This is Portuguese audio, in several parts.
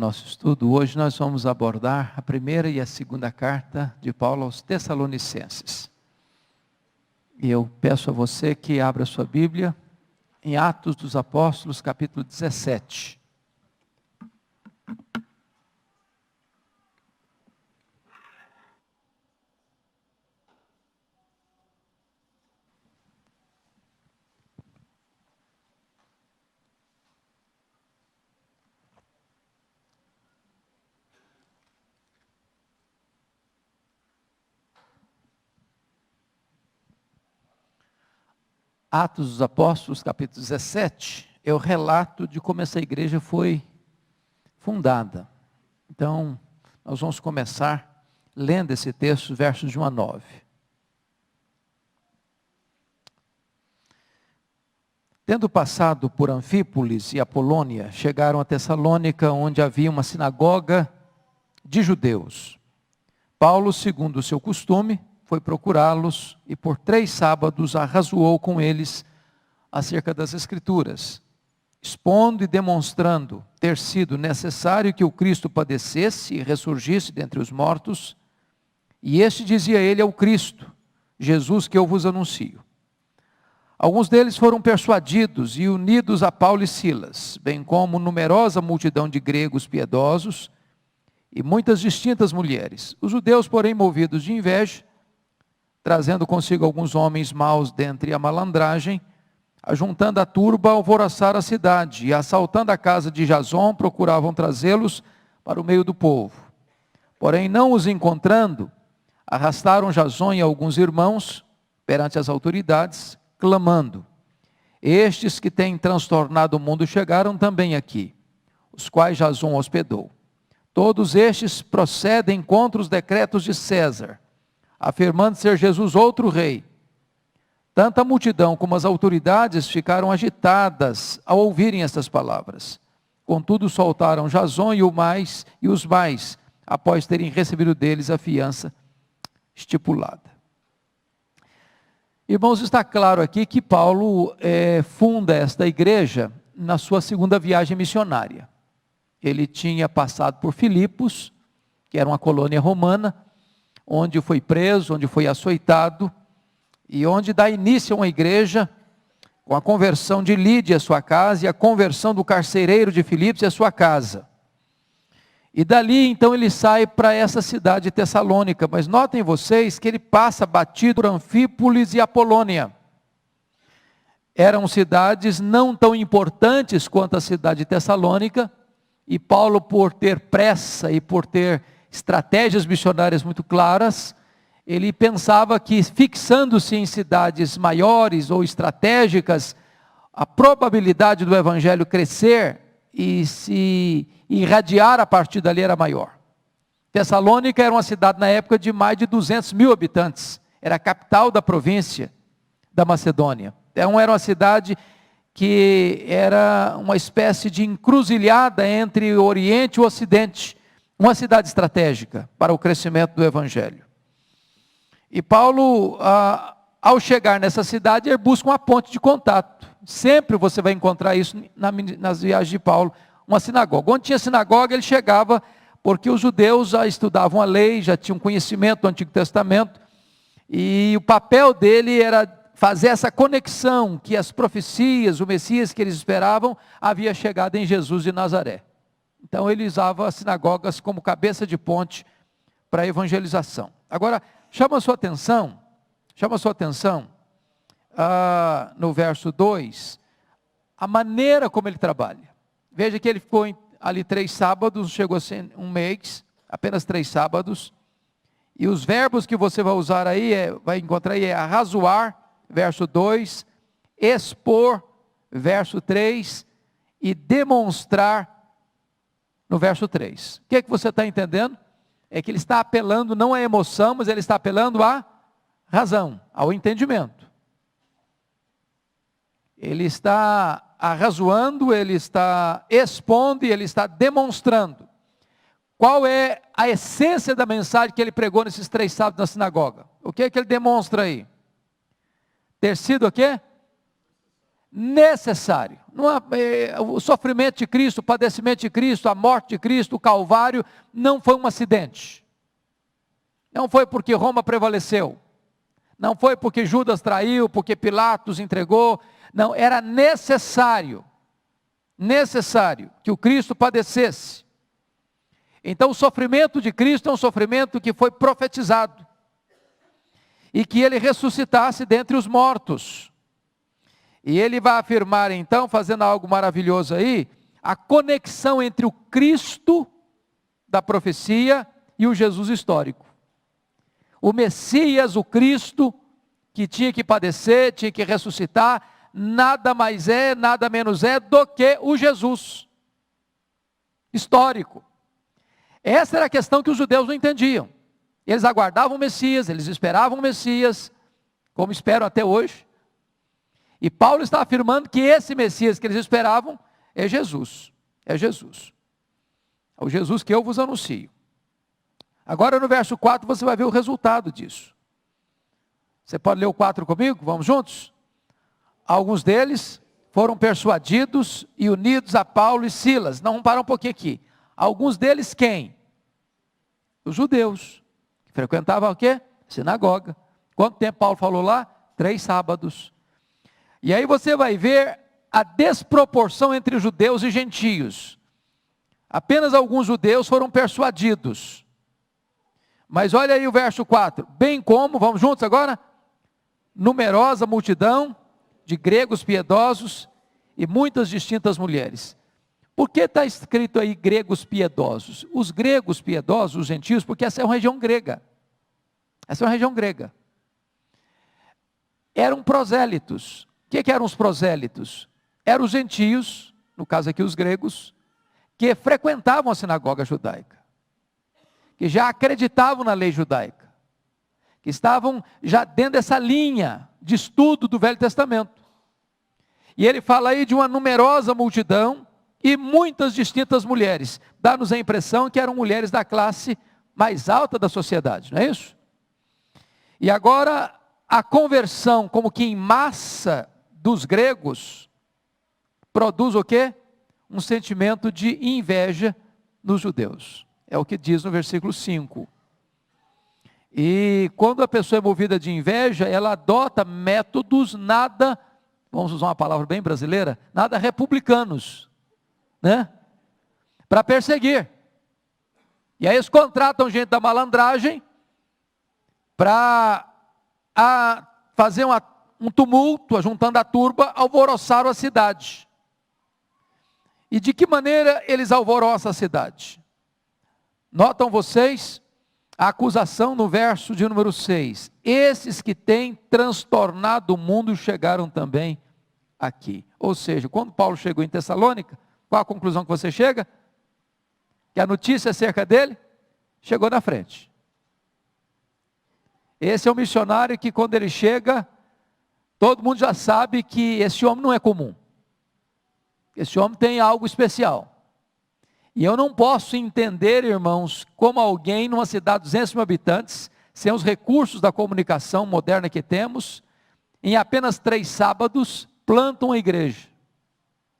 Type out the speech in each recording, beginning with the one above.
nosso estudo. Hoje nós vamos abordar a primeira e a segunda carta de Paulo aos Tessalonicenses. E eu peço a você que abra sua Bíblia em Atos dos Apóstolos, capítulo 17. Atos dos Apóstolos, capítulo 17, é o relato de como essa igreja foi fundada. Então, nós vamos começar lendo esse texto, versos de 1 a 9. Tendo passado por Anfípolis e Apolônia, chegaram a Tessalônica, onde havia uma sinagoga de judeus. Paulo, segundo o seu costume, foi procurá-los e por 3 sábados arrazoou com eles acerca das Escrituras, expondo e demonstrando ter sido necessário que o Cristo padecesse e ressurgisse dentre os mortos, e este dizia ele ao Cristo, Jesus que eu vos anuncio. Alguns deles foram persuadidos e unidos a Paulo e Silas, bem como numerosa multidão de gregos piedosos e muitas distintas mulheres. Os judeus, porém, movidos de inveja, trazendo consigo alguns homens maus dentre a malandragem, ajuntando a turba, alvoroçaram a cidade, e assaltando a casa de Jason, procuravam trazê-los para o meio do povo. Porém, não os encontrando, arrastaram Jason e alguns irmãos perante as autoridades, clamando: estes que têm transtornado o mundo chegaram também aqui, os quais Jason hospedou. Todos estes procedem contra os decretos de César, afirmando ser Jesus outro rei. Tanto a multidão como as autoridades ficaram agitadas ao ouvirem estas palavras. Contudo, soltaram Jason e os mais, após terem recebido deles a fiança estipulada. Irmãos, está claro aqui que Paulo funda esta igreja na sua segunda viagem missionária. Ele tinha passado por Filipos, que era uma colônia romana, onde foi preso, onde foi açoitado, e onde dá início a uma igreja, com a conversão de Lídia, a sua casa, e a conversão do carcereiro de Filipos, a sua casa. E dali, então, ele sai para essa cidade de Tessalônica, mas notem vocês que ele passa batido por Anfípolis e Apolônia. Eram cidades não tão importantes quanto a cidade de Tessalônica, e Paulo, por ter pressa e por ter estratégias missionárias muito claras, ele pensava que fixando-se em cidades maiores ou estratégicas, a probabilidade do evangelho crescer e se irradiar a partir dali era maior. Tessalônica era uma cidade na época de mais de 200 mil habitantes, era a capital da província da Macedônia. Então era uma cidade que era uma espécie de encruzilhada entre o Oriente e o Ocidente, uma cidade estratégica para o crescimento do evangelho. E Paulo, ao chegar nessa cidade, ele busca uma ponte de contato. Sempre você vai encontrar isso nas viagens de Paulo, uma sinagoga. Onde tinha sinagoga, ele chegava, porque os judeus já estudavam a lei, já tinham conhecimento do Antigo Testamento, e o papel dele era fazer essa conexão, que as profecias, o Messias que eles esperavam, havia chegado em Jesus de Nazaré. Então ele usava as sinagogas como cabeça de ponte para a evangelização. Agora, chama a sua atenção, no verso 2, a maneira como ele trabalha. Veja que ele ficou ali 3 sábados, chegou a ser um mês, apenas 3 sábados, e os verbos que você vai usar aí, vai encontrar aí, arrazoar, verso 2, expor, verso 3, e demonstrar, no verso 3. O que é que você está entendendo? É que ele está apelando não à emoção, mas ele está apelando à razão, ao entendimento. Ele está arrazoando, ele está expondo e ele está demonstrando. Qual é a essência da mensagem que ele pregou nesses 3 sábados na sinagoga? O que é que ele demonstra aí? Ter sido o quê? necessário. O sofrimento de Cristo, o padecimento de Cristo, a morte de Cristo, o Calvário, não foi um acidente. Não foi porque Roma prevaleceu. Não foi porque Judas traiu, porque Pilatos entregou. Não, era necessário que o Cristo padecesse. Então o sofrimento de Cristo é um sofrimento que foi profetizado. E que ele ressuscitasse dentre os mortos. E ele vai afirmar então, fazendo algo maravilhoso aí, a conexão entre o Cristo da profecia e o Jesus histórico. O Messias, o Cristo, que tinha que padecer, tinha que ressuscitar, nada mais é, nada menos é do que o Jesus histórico. Essa era a questão que os judeus não entendiam. Eles aguardavam o Messias, eles esperavam o Messias, como esperam até hoje. E Paulo está afirmando que esse Messias que eles esperavam é Jesus. É Jesus. É o Jesus que eu vos anuncio. Agora no verso 4 você vai ver o resultado disso. Você pode ler o 4 comigo? Vamos juntos? Alguns deles foram persuadidos e unidos a Paulo e Silas. Não, vamos parar um pouquinho aqui. Alguns deles quem? Os judeus. Que frequentavam o quê? Sinagoga. Quanto tempo Paulo falou lá? 3 sábados. E aí você vai ver a desproporção entre judeus e gentios. Apenas alguns judeus foram persuadidos. Mas olha aí o verso 4. Bem como, vamos juntos agora? Numerosa multidão de gregos piedosos e muitas distintas mulheres. Por que está escrito aí gregos piedosos? Os gregos piedosos, os gentios, porque essa é uma região grega. Essa é uma região grega. Eram prosélitos. O que eram os prosélitos? Eram os gentios, no caso aqui os gregos, que frequentavam a sinagoga judaica, que já acreditavam na lei judaica, que estavam já dentro dessa linha de estudo do Velho Testamento. E ele fala aí de uma numerosa multidão e muitas distintas mulheres. Dá-nos a impressão que eram mulheres da classe mais alta da sociedade, não é isso? E agora a conversão, como que em massa dos gregos, produz o quê? Um sentimento de inveja nos judeus. É o que diz no versículo 5. E quando a pessoa é movida de inveja, ela adota métodos nada, vamos usar uma palavra bem brasileira, nada republicanos, né? Para perseguir. E aí eles contratam gente da malandragem para fazer um tumulto, juntando a turba, alvoroçaram a cidade. E de que maneira eles alvoroçam a cidade? Notam vocês a acusação no verso de número 6. Esses que têm transtornado o mundo chegaram também aqui. Ou seja, quando Paulo chegou em Tessalônica, qual a conclusão que você chega? Que a notícia acerca dele chegou na frente. Esse é um missionário que quando ele chega, todo mundo já sabe que esse homem não é comum. Esse homem tem algo especial. E eu não posso entender, irmãos, como alguém numa cidade de 200 mil habitantes, sem os recursos da comunicação moderna que temos, em apenas 3 sábados, planta uma igreja.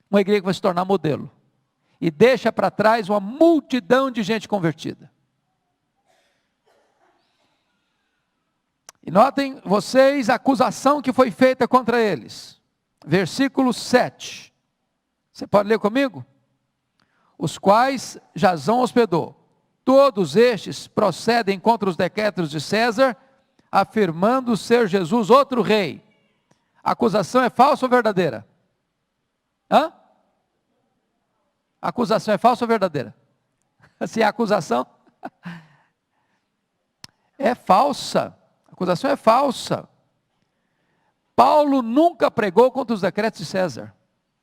Uma igreja que vai se tornar modelo. E deixa para trás uma multidão de gente convertida. E notem vocês a acusação que foi feita contra eles. Versículo 7. Você pode ler comigo? Os quais Jasão hospedou. Todos estes procedem contra os decretos de César, afirmando ser Jesus outro rei. A acusação é falsa ou verdadeira? Hã? A acusação é falsa ou verdadeira? Se a acusação é falsa. A acusação é falsa. Paulo nunca pregou contra os decretos de César.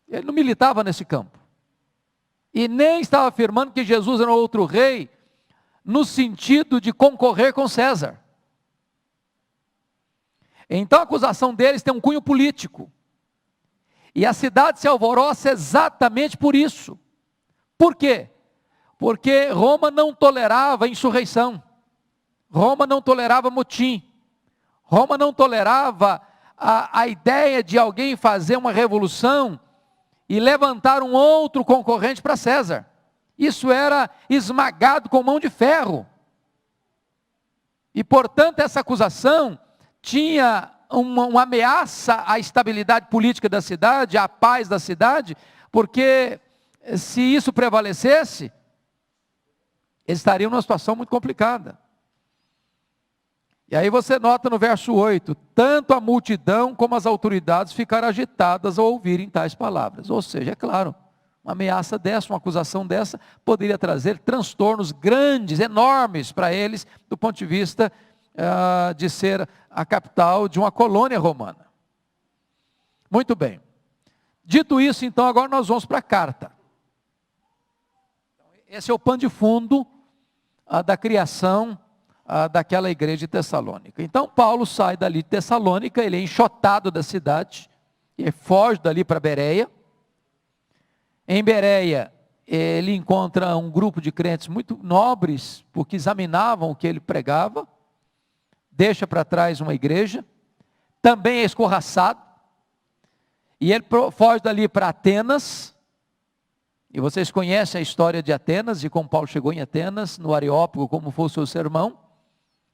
Ele não militava nesse campo. E nem estava afirmando que Jesus era outro rei, no sentido de concorrer com César. Então a acusação deles tem um cunho político. E a cidade se alvoroça exatamente por isso. Por quê? Porque Roma não tolerava insurreição. Roma não tolerava motim. Roma não tolerava a ideia de alguém fazer uma revolução e levantar um outro concorrente para César. Isso era esmagado com mão de ferro. E, portanto, essa acusação tinha uma ameaça à estabilidade política da cidade, à paz da cidade, porque se isso prevalecesse, eles estariam numa situação muito complicada. E aí você nota no verso 8, tanto a multidão como as autoridades ficaram agitadas ao ouvirem tais palavras. Ou seja, é claro, uma ameaça dessa, uma acusação dessa, poderia trazer transtornos grandes, enormes para eles, do ponto de vista de ser a capital de uma colônia romana. Muito bem. Dito isso, então, agora nós vamos para a carta. Esse é o pano de fundo da criação daquela igreja de Tessalônica. Então Paulo sai dali de Tessalônica, ele é enxotado da cidade, ele foge dali para Bereia. Em Bereia, ele encontra um grupo de crentes muito nobres, porque examinavam o que ele pregava, deixa para trás uma igreja, também é escorraçado, e ele foge dali para Atenas. E vocês conhecem a história de Atenas, de como Paulo chegou em Atenas, no Areópago, como foi o seu sermão.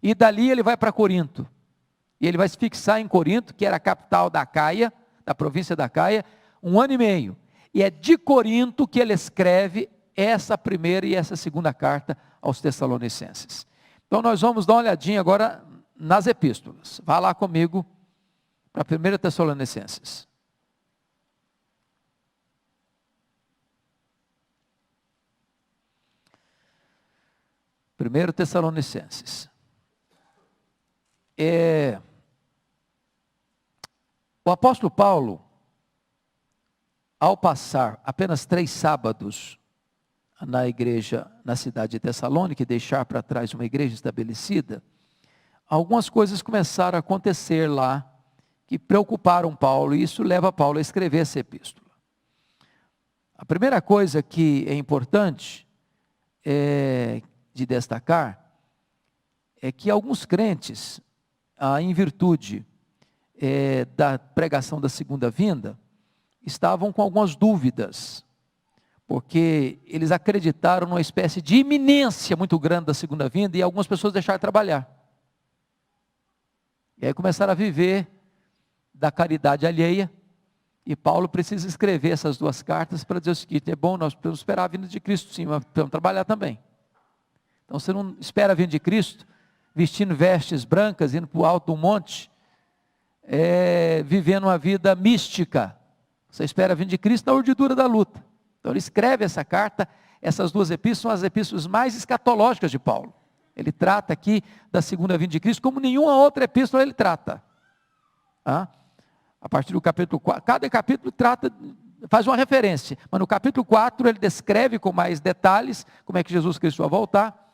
E dali ele vai para Corinto. E ele vai se fixar em Corinto, que era a capital da Acaia, da província da Acaia, 1 ano e meio. E é de Corinto que ele escreve essa primeira e essa segunda carta aos Tessalonicenses. Então nós vamos dar uma olhadinha agora nas epístolas. Vá lá comigo para 1 Tessalonicenses. 1 Tessalonicenses. O apóstolo Paulo, ao passar apenas 3 sábados na igreja, na cidade de Tessalônica, e deixar para trás uma igreja estabelecida, algumas coisas começaram a acontecer lá, que preocuparam Paulo, e isso leva Paulo a escrever essa epístola. A primeira coisa que é importante de destacar é que alguns crentes, em virtude da pregação da segunda vinda, estavam com algumas dúvidas, porque eles acreditaram numa espécie de iminência muito grande da segunda vinda, e algumas pessoas deixaram de trabalhar. E aí começaram a viver da caridade alheia, e Paulo precisa escrever essas 2 cartas para dizer o seguinte: é bom, nós podemos esperar a vinda de Cristo sim, mas podemos trabalhar também. Então você não espera a vinda de Cristo, vestindo vestes brancas, indo para o alto do monte, vivendo uma vida mística. Você espera a vinda de Cristo na urdidura da luta. Então ele escreve essa carta, essas 2 epístolas são as epístolas mais escatológicas de Paulo. Ele trata aqui da segunda vinda de Cristo, como nenhuma outra epístola ele trata. A partir do capítulo 4, cada capítulo faz uma referência, mas no capítulo 4 ele descreve com mais detalhes como é que Jesus Cristo vai voltar.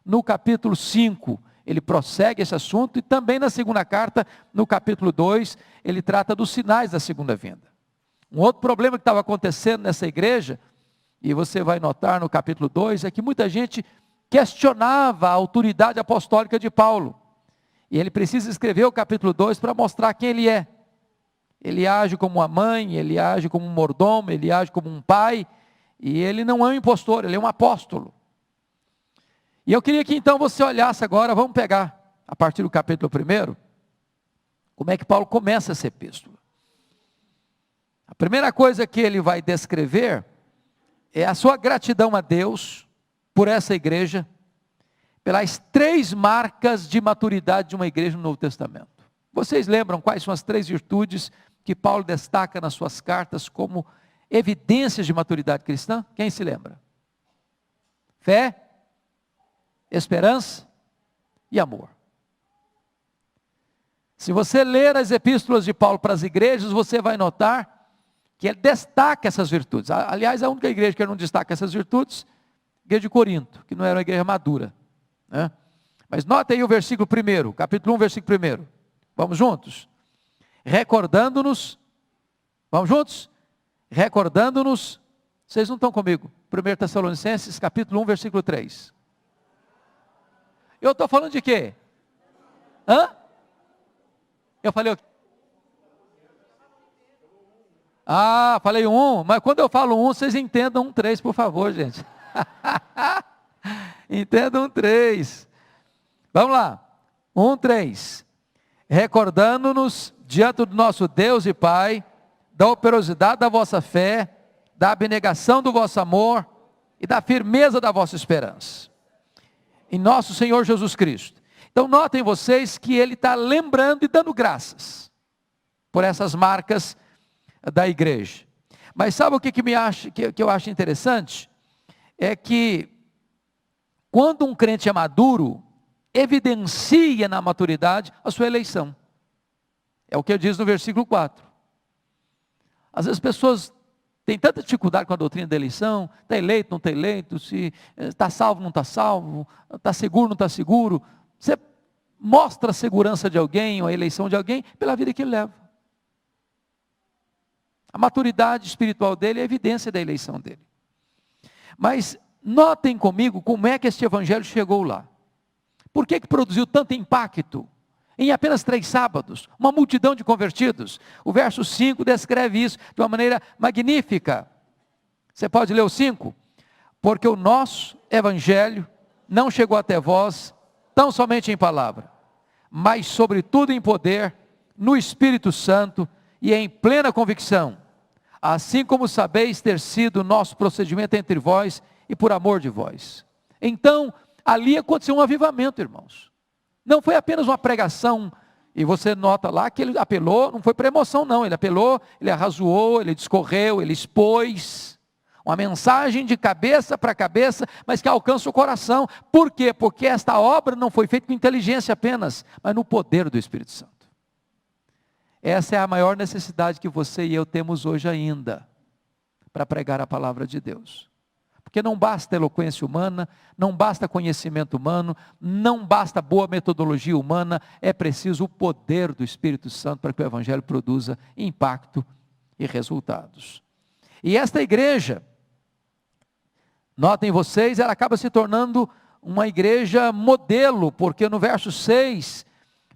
No capítulo 5, ele prossegue esse assunto, e também na segunda carta, no capítulo 2, ele trata dos sinais da segunda vinda. Um outro problema que estava acontecendo nessa igreja, e você vai notar no capítulo 2, é que muita gente questionava a autoridade apostólica de Paulo. E ele precisa escrever o capítulo 2 para mostrar quem ele é. Ele age como uma mãe, ele age como um mordomo, ele age como um pai, e ele não é um impostor, ele é um apóstolo. E eu queria que então você olhasse agora, vamos pegar a partir do capítulo 1, como é que Paulo começa essa epístola. A primeira coisa que ele vai descrever é a sua gratidão a Deus por essa igreja, pelas 3 marcas de maturidade de uma igreja no Novo Testamento. Vocês lembram quais são as 3 virtudes que Paulo destaca nas suas cartas como evidências de maturidade cristã? Quem se lembra? Fé, esperança e amor. Se você ler as epístolas de Paulo para as igrejas, você vai notar que ele destaca essas virtudes. Aliás, a única igreja que ele não destaca essas virtudes, a igreja de Corinto, que não era uma igreja madura, né? Mas nota aí o versículo 1, capítulo 1, versículo 1. Vamos juntos? Recordando-nos, vamos juntos? Recordando-nos, vocês não estão comigo? 1 Tessalonicenses, capítulo 1, versículo 3. Eu estou falando de quê? Eu falei o quê? Ah, falei um, mas quando eu falo um, vocês entendam um 3, por favor, gente. Entendam um 3. Vamos lá. 1:3. Recordando-nos diante do nosso Deus e Pai, da operosidade da vossa fé, da abnegação do vosso amor e da firmeza da vossa esperança, em nosso Senhor Jesus Cristo. Então notem vocês que ele está lembrando e dando graças por essas marcas da igreja. Mas sabe o que eu acho interessante? É que quando um crente é maduro, evidencia na maturidade a sua eleição. É o que diz no versículo 4. Às vezes as pessoas têm tanta dificuldade com a doutrina da eleição, está eleito, não está eleito, se está salvo, não está salvo, está seguro, não está seguro. Você mostra a segurança de alguém, ou a eleição de alguém, pela vida que ele leva. A maturidade espiritual dele é a evidência da eleição dele. Mas notem comigo como é que este evangelho chegou lá. Por que produziu tanto impacto? Em apenas 3 sábados, uma multidão de convertidos. O verso 5 descreve isso de uma maneira magnífica. Você pode ler o 5? Porque o nosso evangelho não chegou até vós, tão somente em palavra, mas sobretudo em poder, no Espírito Santo e em plena convicção, assim como sabeis ter sido o nosso procedimento entre vós e por amor de vós. Então, ali aconteceu um avivamento, irmãos. Não foi apenas uma pregação, e você nota lá que ele apelou, não foi para emoção não, ele apelou, ele arrazoou, ele discorreu, ele expôs, uma mensagem de cabeça para cabeça, mas que alcança o coração. Por quê? Porque esta obra não foi feita com inteligência apenas, mas no poder do Espírito Santo. Essa é a maior necessidade que você e eu temos hoje ainda, para pregar a palavra de Deus. Porque não basta eloquência humana, não basta conhecimento humano, não basta boa metodologia humana, é preciso o poder do Espírito Santo para que o Evangelho produza impacto e resultados. E esta igreja, notem vocês, ela acaba se tornando uma igreja modelo, porque no verso 6,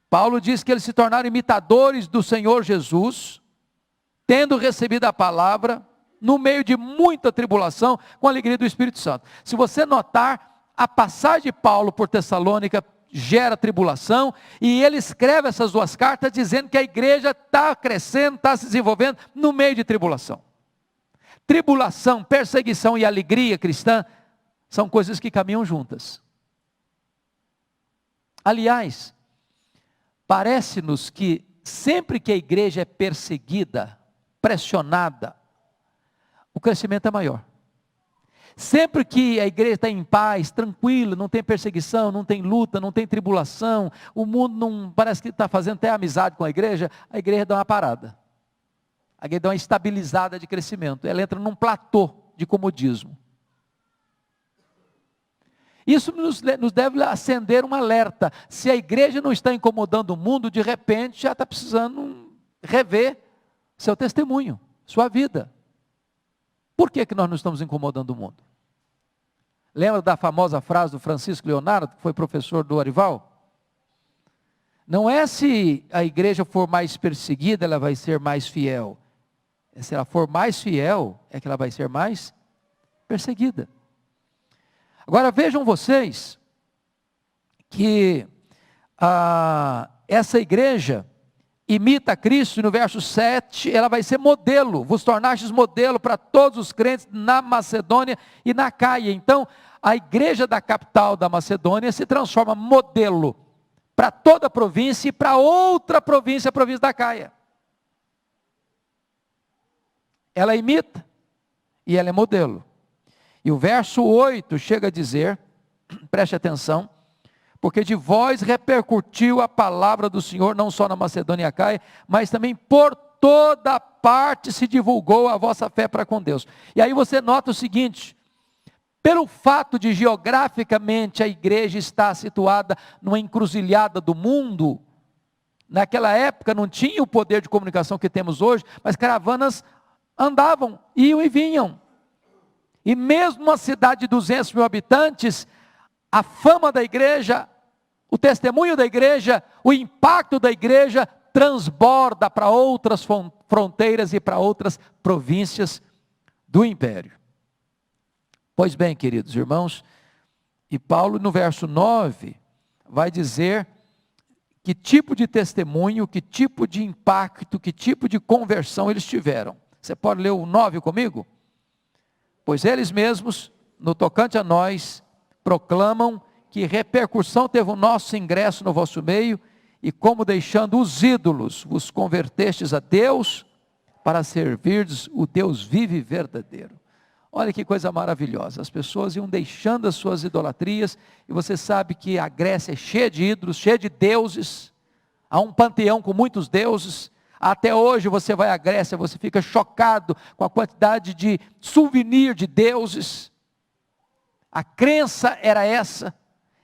Paulo diz que eles se tornaram imitadores do Senhor Jesus, tendo recebido a palavra, no meio de muita tribulação, com a alegria do Espírito Santo. Se você notar, a passagem de Paulo por Tessalônica gera tribulação, e ele escreve essas 2 cartas dizendo que a igreja está crescendo, está se desenvolvendo no meio de tribulação. Tribulação, perseguição e alegria cristã são coisas que caminham juntas. Aliás, parece-nos que sempre que a igreja é perseguida, pressionada, o crescimento é maior. Sempre que a igreja está em paz, tranquila, não tem perseguição, não tem luta, não tem tribulação, o mundo não parece que está fazendo até amizade com a igreja dá uma parada. A igreja dá uma estabilizada de crescimento, ela entra num platô de comodismo. Isso nos deve acender um alerta. Se a igreja não está incomodando o mundo, de repente já está precisando rever seu testemunho, sua vida. Por que nós não estamos incomodando o mundo? Lembra da famosa frase do Francisco Leonardo, que foi professor do Arival? Não é se a igreja for mais perseguida, ela vai ser mais fiel. Se ela for mais fiel, é que ela vai ser mais perseguida. Agora vejam vocês, que essa igreja imita Cristo, e no verso 7, ela vai ser modelo, vos tornastes modelo para todos os crentes na Macedônia e na Caia. Então, a igreja da capital da Macedônia se transforma modelo para toda a província e para outra província, a província da Caia. Ela imita e ela é modelo. E o verso 8 chega a dizer, preste atenção, porque de vós repercutiu a palavra do Senhor, não só na Macedônia e Acaia, mas também por toda parte se divulgou a vossa fé para com Deus. E aí você nota o seguinte, pelo fato de geograficamente a igreja estar situada numa encruzilhada do mundo, naquela época não tinha o poder de comunicação que temos hoje, mas caravanas andavam, iam e vinham. E mesmo uma cidade de 200 mil habitantes, a fama da igreja, o testemunho da igreja, o impacto da igreja, transborda para outras fronteiras e para outras províncias do império. Pois bem, queridos irmãos, e Paulo no verso 9 vai dizer que tipo de testemunho, que tipo de impacto, que tipo de conversão eles tiveram. Você pode ler o 9 comigo? Pois eles mesmos, no tocante a nós, proclamam que repercussão teve o nosso ingresso no vosso meio, e como deixando os ídolos, vos convertestes a Deus, para servirdes o Deus vivo e verdadeiro. Olha que coisa maravilhosa, as pessoas iam deixando as suas idolatrias, e você sabe que a Grécia é cheia de ídolos, cheia de deuses, há um panteão com muitos deuses. Até hoje você vai à Grécia, você fica chocado com a quantidade de souvenir de deuses. A crença era essa,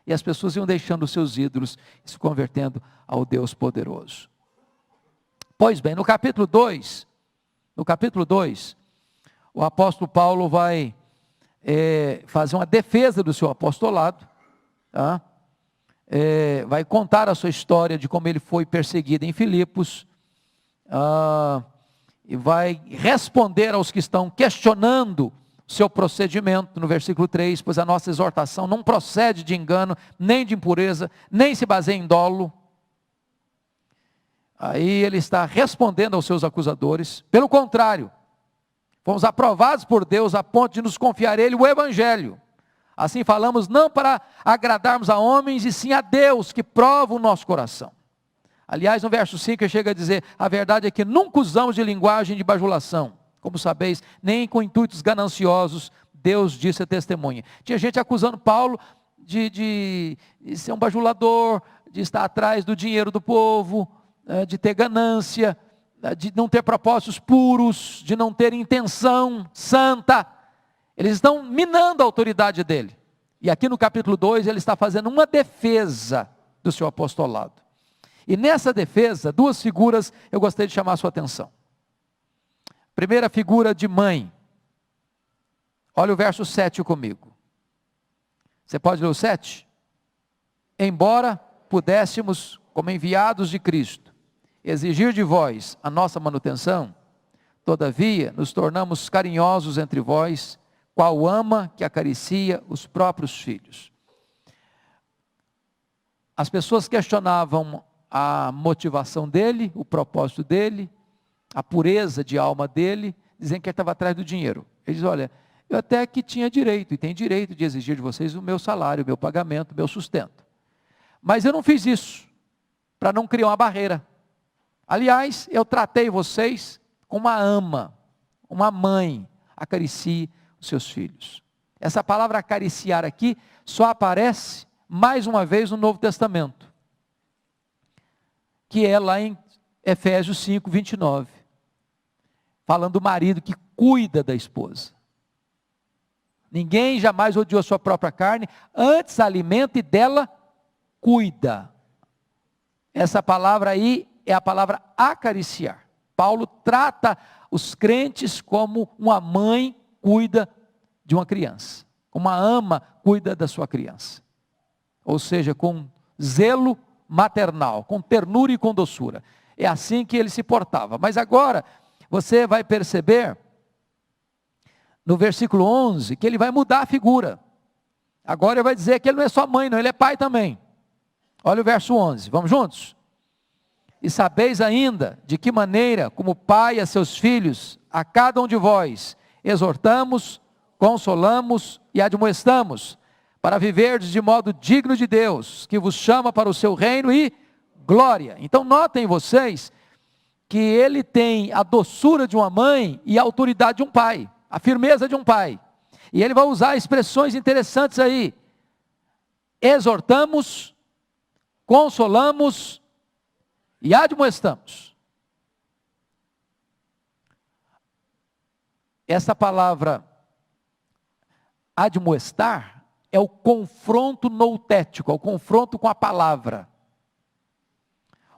e as pessoas iam deixando os seus ídolos e se convertendo ao Deus poderoso. Pois bem, no capítulo 2, o apóstolo Paulo vai fazer uma defesa do seu apostolado, tá? Vai contar a sua história de como ele foi perseguido em Filipos, e vai responder aos que estão questionando o seu procedimento, no versículo 3, pois a nossa exortação não procede de engano, nem de impureza, nem se baseia em dolo. Aí ele está respondendo aos seus acusadores, pelo contrário, fomos aprovados por Deus a ponto de nos confiar a Ele o Evangelho. Assim falamos não para agradarmos a homens, e sim a Deus, que prova o nosso coração. Aliás, no verso 5 ele chega a dizer, a verdade é que nunca usamos de linguagem de bajulação, como sabeis, nem com intuitos gananciosos, Deus disse a testemunha. Tinha gente acusando Paulo de ser um bajulador, de estar atrás do dinheiro do povo, de ter ganância, de não ter propósitos puros, de não ter intenção santa. Eles estão minando a autoridade dele. E aqui no capítulo 2 ele está fazendo uma defesa do seu apostolado. E nessa defesa, duas figuras eu gostaria de chamar a sua atenção. Primeira figura de mãe. Olha o verso 7 comigo. Você pode ler o 7? Embora pudéssemos, como enviados de Cristo, exigir de vós a nossa manutenção, todavia nos tornamos carinhosos entre vós, qual ama que acaricia os próprios filhos. As pessoas questionavam a motivação dele, o propósito dele, a pureza de alma dele, dizendo que ele estava atrás do dinheiro. Ele diz, olha, eu até que tinha direito, e tenho direito de exigir de vocês o meu salário, o meu pagamento, o meu sustento. Mas eu não fiz isso, para não criar uma barreira. Aliás, eu tratei vocês como uma ama, uma mãe, acaricie os seus filhos. Essa palavra acariciar aqui, só aparece mais uma vez no Novo Testamento, que é lá em Efésios 5, 29, falando do marido que cuida da esposa. Ninguém jamais odiou a sua própria carne, antes alimenta e dela cuida. Essa palavra aí é a palavra acariciar. Paulo trata os crentes como uma mãe cuida de uma criança, uma ama cuida da sua criança. Ou seja, com zelo maternal, com ternura e com doçura. É assim que ele se portava. Mas agora, você vai perceber, no versículo 11, que ele vai mudar a figura. Agora ele vai dizer que ele não é só mãe, não, ele é pai também. Olha o verso 11, vamos juntos? E sabeis ainda de que maneira, como pai a seus filhos, a cada um de vós, exortamos, consolamos e admoestamos, para viverdes de modo digno de Deus, que vos chama para o seu reino e glória. Então notem vocês, que ele tem a doçura de uma mãe e a autoridade de um pai, a firmeza de um pai. E ele vai usar expressões interessantes aí. Exortamos, consolamos e admoestamos. Essa palavra admoestar é o confronto noutético, é o confronto com a palavra.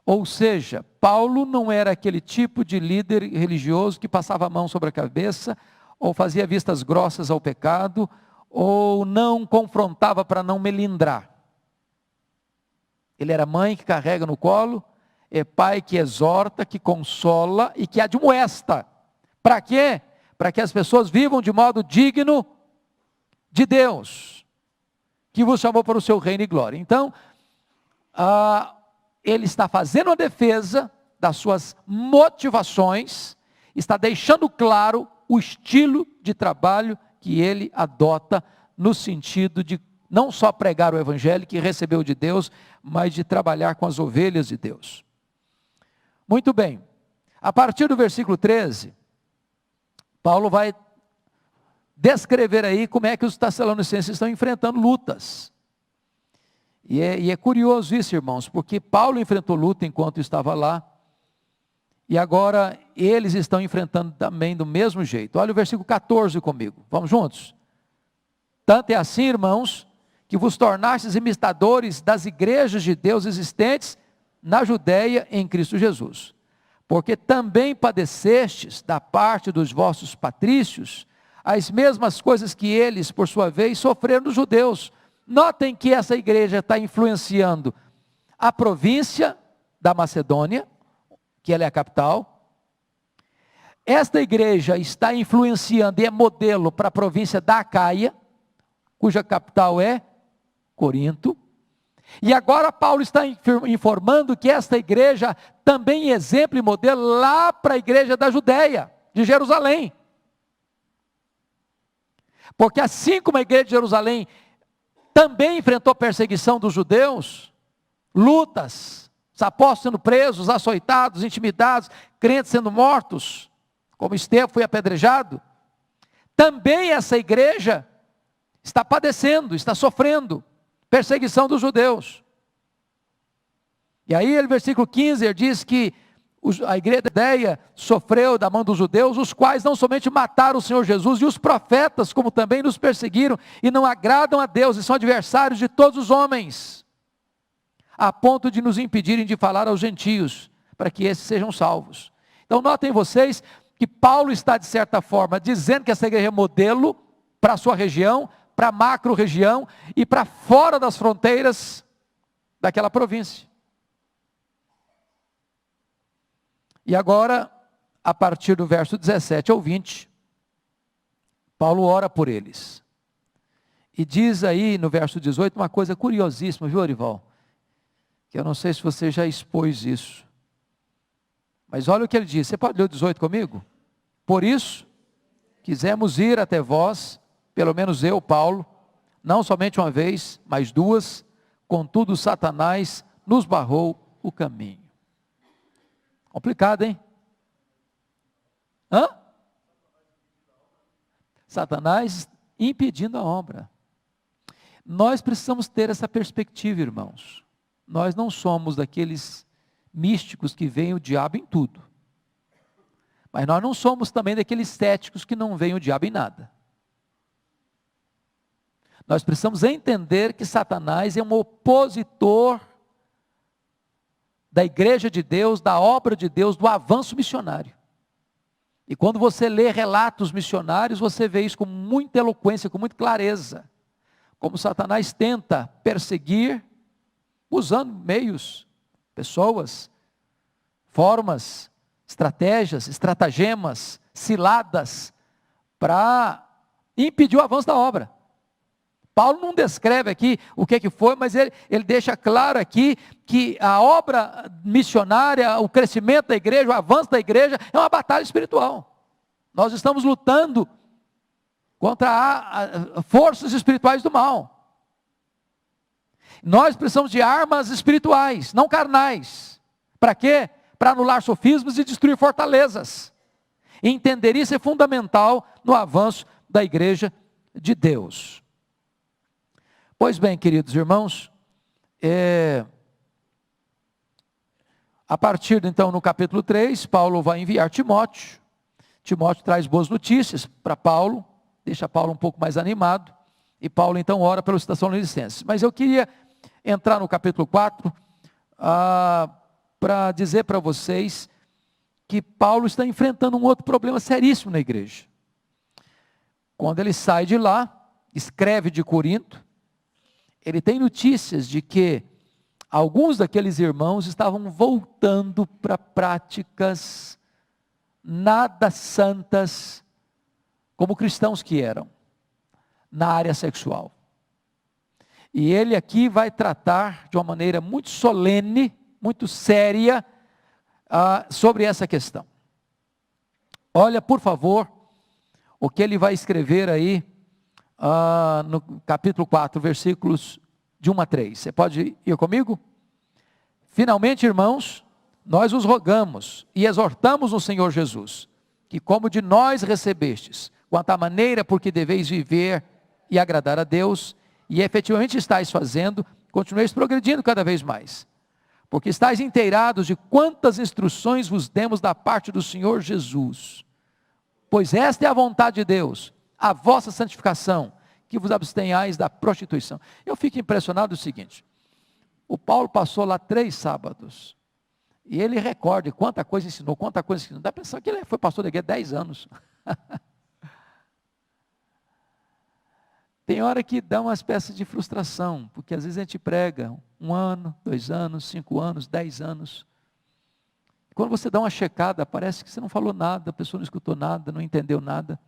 Ou seja, Paulo não era aquele tipo de líder religioso que passava a mão sobre a cabeça, ou fazia vistas grossas ao pecado, ou não confrontava para não melindrar. Ele era mãe que carrega no colo, é pai que exorta, que consola e que admoesta. Para quê? Para que as pessoas vivam de modo digno de Deus, que vos chamou para o seu reino e glória. Então, ele está fazendo a defesa das suas motivações, está deixando claro o estilo de trabalho que ele adota, no sentido de não só pregar o evangelho que recebeu de Deus, mas de trabalhar com as ovelhas de Deus. Muito bem, a partir do versículo 13, Paulo vai descrever aí como é que os tessalonicenses estão enfrentando lutas. E é curioso isso, irmãos, porque Paulo enfrentou luta enquanto estava lá, e agora eles estão enfrentando também do mesmo jeito. Olha o versículo 14 comigo, vamos juntos? Tanto é assim, irmãos, que vos tornastes imitadores das igrejas de Deus existentes na Judeia em Cristo Jesus. Porque também padecestes da parte dos vossos patrícios as mesmas coisas que eles, por sua vez, sofreram dos judeus. Notem que essa igreja está influenciando a província da Macedônia, que ela é a capital. Esta igreja está influenciando e é modelo para a província da Acaia, cuja capital é Corinto. E agora Paulo está informando que esta igreja também é exemplo e modelo lá para a igreja da Judéia, de Jerusalém. Porque assim como a igreja de Jerusalém também enfrentou perseguição dos judeus, lutas, os apóstolos sendo presos, açoitados, intimidados, crentes sendo mortos, como Estevão foi apedrejado, também essa igreja está padecendo, está sofrendo perseguição dos judeus. E aí, no versículo 15, ele diz que a igreja da Judéia sofreu da mão dos judeus, os quais não somente mataram o Senhor Jesus e os profetas, como também nos perseguiram e não agradam a Deus e são adversários de todos os homens, a ponto de nos impedirem de falar aos gentios, para que esses sejam salvos. Então notem vocês que Paulo está de certa forma dizendo que essa igreja é modelo para a sua região, para a macro região e para fora das fronteiras daquela província. E agora, a partir do verso 17 ao 20, Paulo ora por eles. E diz aí no verso 18 uma coisa curiosíssima, viu, Orival? Que eu não sei se você já expôs isso. Mas olha o que ele diz. Você pode ler o 18 comigo? Por isso, quisemos ir até vós, pelo menos eu, Paulo, não somente uma vez, mas duas, contudo Satanás nos barrou o caminho. Complicado, hein? Satanás impedindo a obra. Nós precisamos ter essa perspectiva, irmãos. Nós não somos daqueles místicos que veem o diabo em tudo. Mas nós não somos também daqueles céticos que não veem o diabo em nada. Nós precisamos entender que Satanás é um opositor da igreja de Deus, da obra de Deus, do avanço missionário. E quando você lê relatos missionários, você vê isso com muita eloquência, com muita clareza. Como Satanás tenta perseguir, usando meios, pessoas, formas, estratégias, estratagemas, ciladas, para impedir o avanço da obra. Paulo não descreve aqui o que foi, mas ele deixa claro aqui que a obra missionária, o crescimento da igreja, o avanço da igreja, é uma batalha espiritual. Nós estamos lutando contra forças espirituais do mal. Nós precisamos de armas espirituais, não carnais. Para quê? Para anular sofismas e destruir fortalezas. E entender isso é fundamental no avanço da igreja de Deus. Pois bem, queridos irmãos, a partir então no capítulo 3, Paulo vai enviar Timóteo. Timóteo traz boas notícias para Paulo, deixa Paulo um pouco mais animado, e Paulo então ora pelos tessalonicenses. Mas eu queria entrar no capítulo 4, para dizer para vocês que Paulo está enfrentando um outro problema seríssimo na igreja. Quando ele sai de lá, escreve de Corinto, ele tem notícias de que Alguns daqueles irmãos estavam voltando para práticas nada santas, como cristãos que eram, na área sexual. E ele aqui vai tratar de uma maneira muito solene, muito séria, sobre essa questão. Olha, por favor, o que ele vai escrever aí, no capítulo 4, versículos de 1 a 3. Você pode ir comigo? Finalmente, irmãos, nós os rogamos e exortamos no Senhor Jesus, que como de nós recebestes, quanto à maneira por que deveis viver e agradar a Deus, e efetivamente estáis fazendo, continueis progredindo cada vez mais, porque estáis inteirados de quantas instruções vos demos da parte do Senhor Jesus, pois esta é a vontade de Deus, a vossa santificação, que vos abstenhais da prostituição. Eu fico impressionado do seguinte, o Paulo passou lá 3 sábados, e ele recorda quanta coisa ensinou, quanta coisa ensinou, dá a pensar que ele foi pastor da igreja 10 anos, tem hora que dá uma espécie de frustração, porque às vezes a gente prega 1 ano, 2 anos, 5 anos, 10 anos, quando você dá uma checada, parece que você não falou nada, a pessoa não escutou nada, não entendeu nada,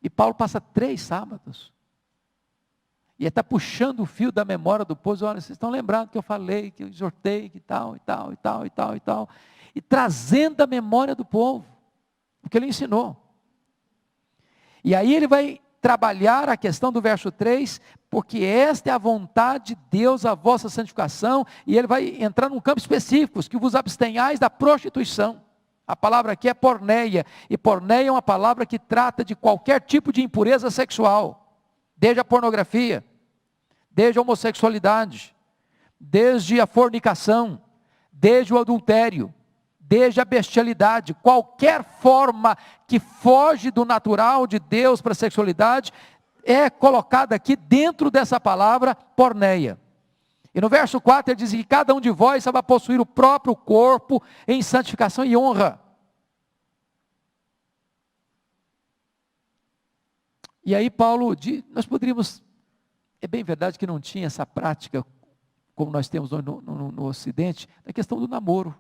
e Paulo passa 3 sábados, e ele está puxando o fio da memória do povo, olha, vocês estão lembrados que eu falei, que eu exortei, que tal, e tal, e tal, e tal, e tal, e trazendo a memória do povo, o que ele ensinou. E aí ele vai trabalhar a questão do verso 3, porque esta é a vontade de Deus, a vossa santificação, e ele vai entrar num campo específico, que vos abstenhais da prostituição. A palavra aqui é porneia, e porneia é uma palavra que trata de qualquer tipo de impureza sexual, desde a pornografia, desde a homossexualidade, desde a fornicação, desde o adultério, desde a bestialidade, qualquer forma que foge do natural de Deus para a sexualidade, é colocada aqui dentro dessa palavra porneia. E no verso 4 ele diz que cada um de vós saiba possuir o próprio corpo em santificação e honra. E aí Paulo, nós poderíamos, é bem verdade que não tinha essa prática, como nós temos no Ocidente, da questão do namoro.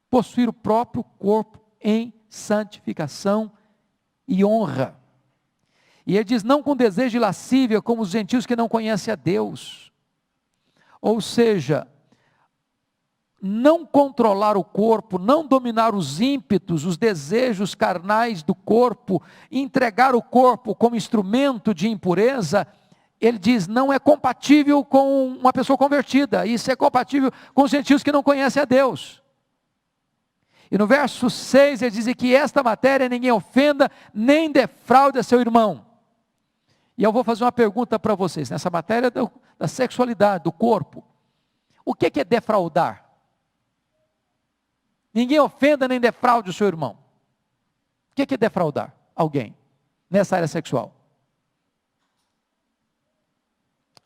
Possuir o próprio corpo em santificação e honra. E ele diz, não com desejo de lascívia, como os gentios que não conhecem a Deus. Ou seja, não controlar o corpo, não dominar os ímpetos, os desejos carnais do corpo, entregar o corpo como instrumento de impureza, ele diz, não é compatível com uma pessoa convertida, isso é compatível com os gentios que não conhecem a Deus. E no verso 6 ele diz que esta matéria ninguém ofenda, nem defraude a seu irmão. E eu vou fazer uma pergunta para vocês, nessa matéria da sexualidade, do corpo. O que é defraudar? Ninguém ofenda nem defraude o seu irmão. O que é defraudar alguém nessa área sexual?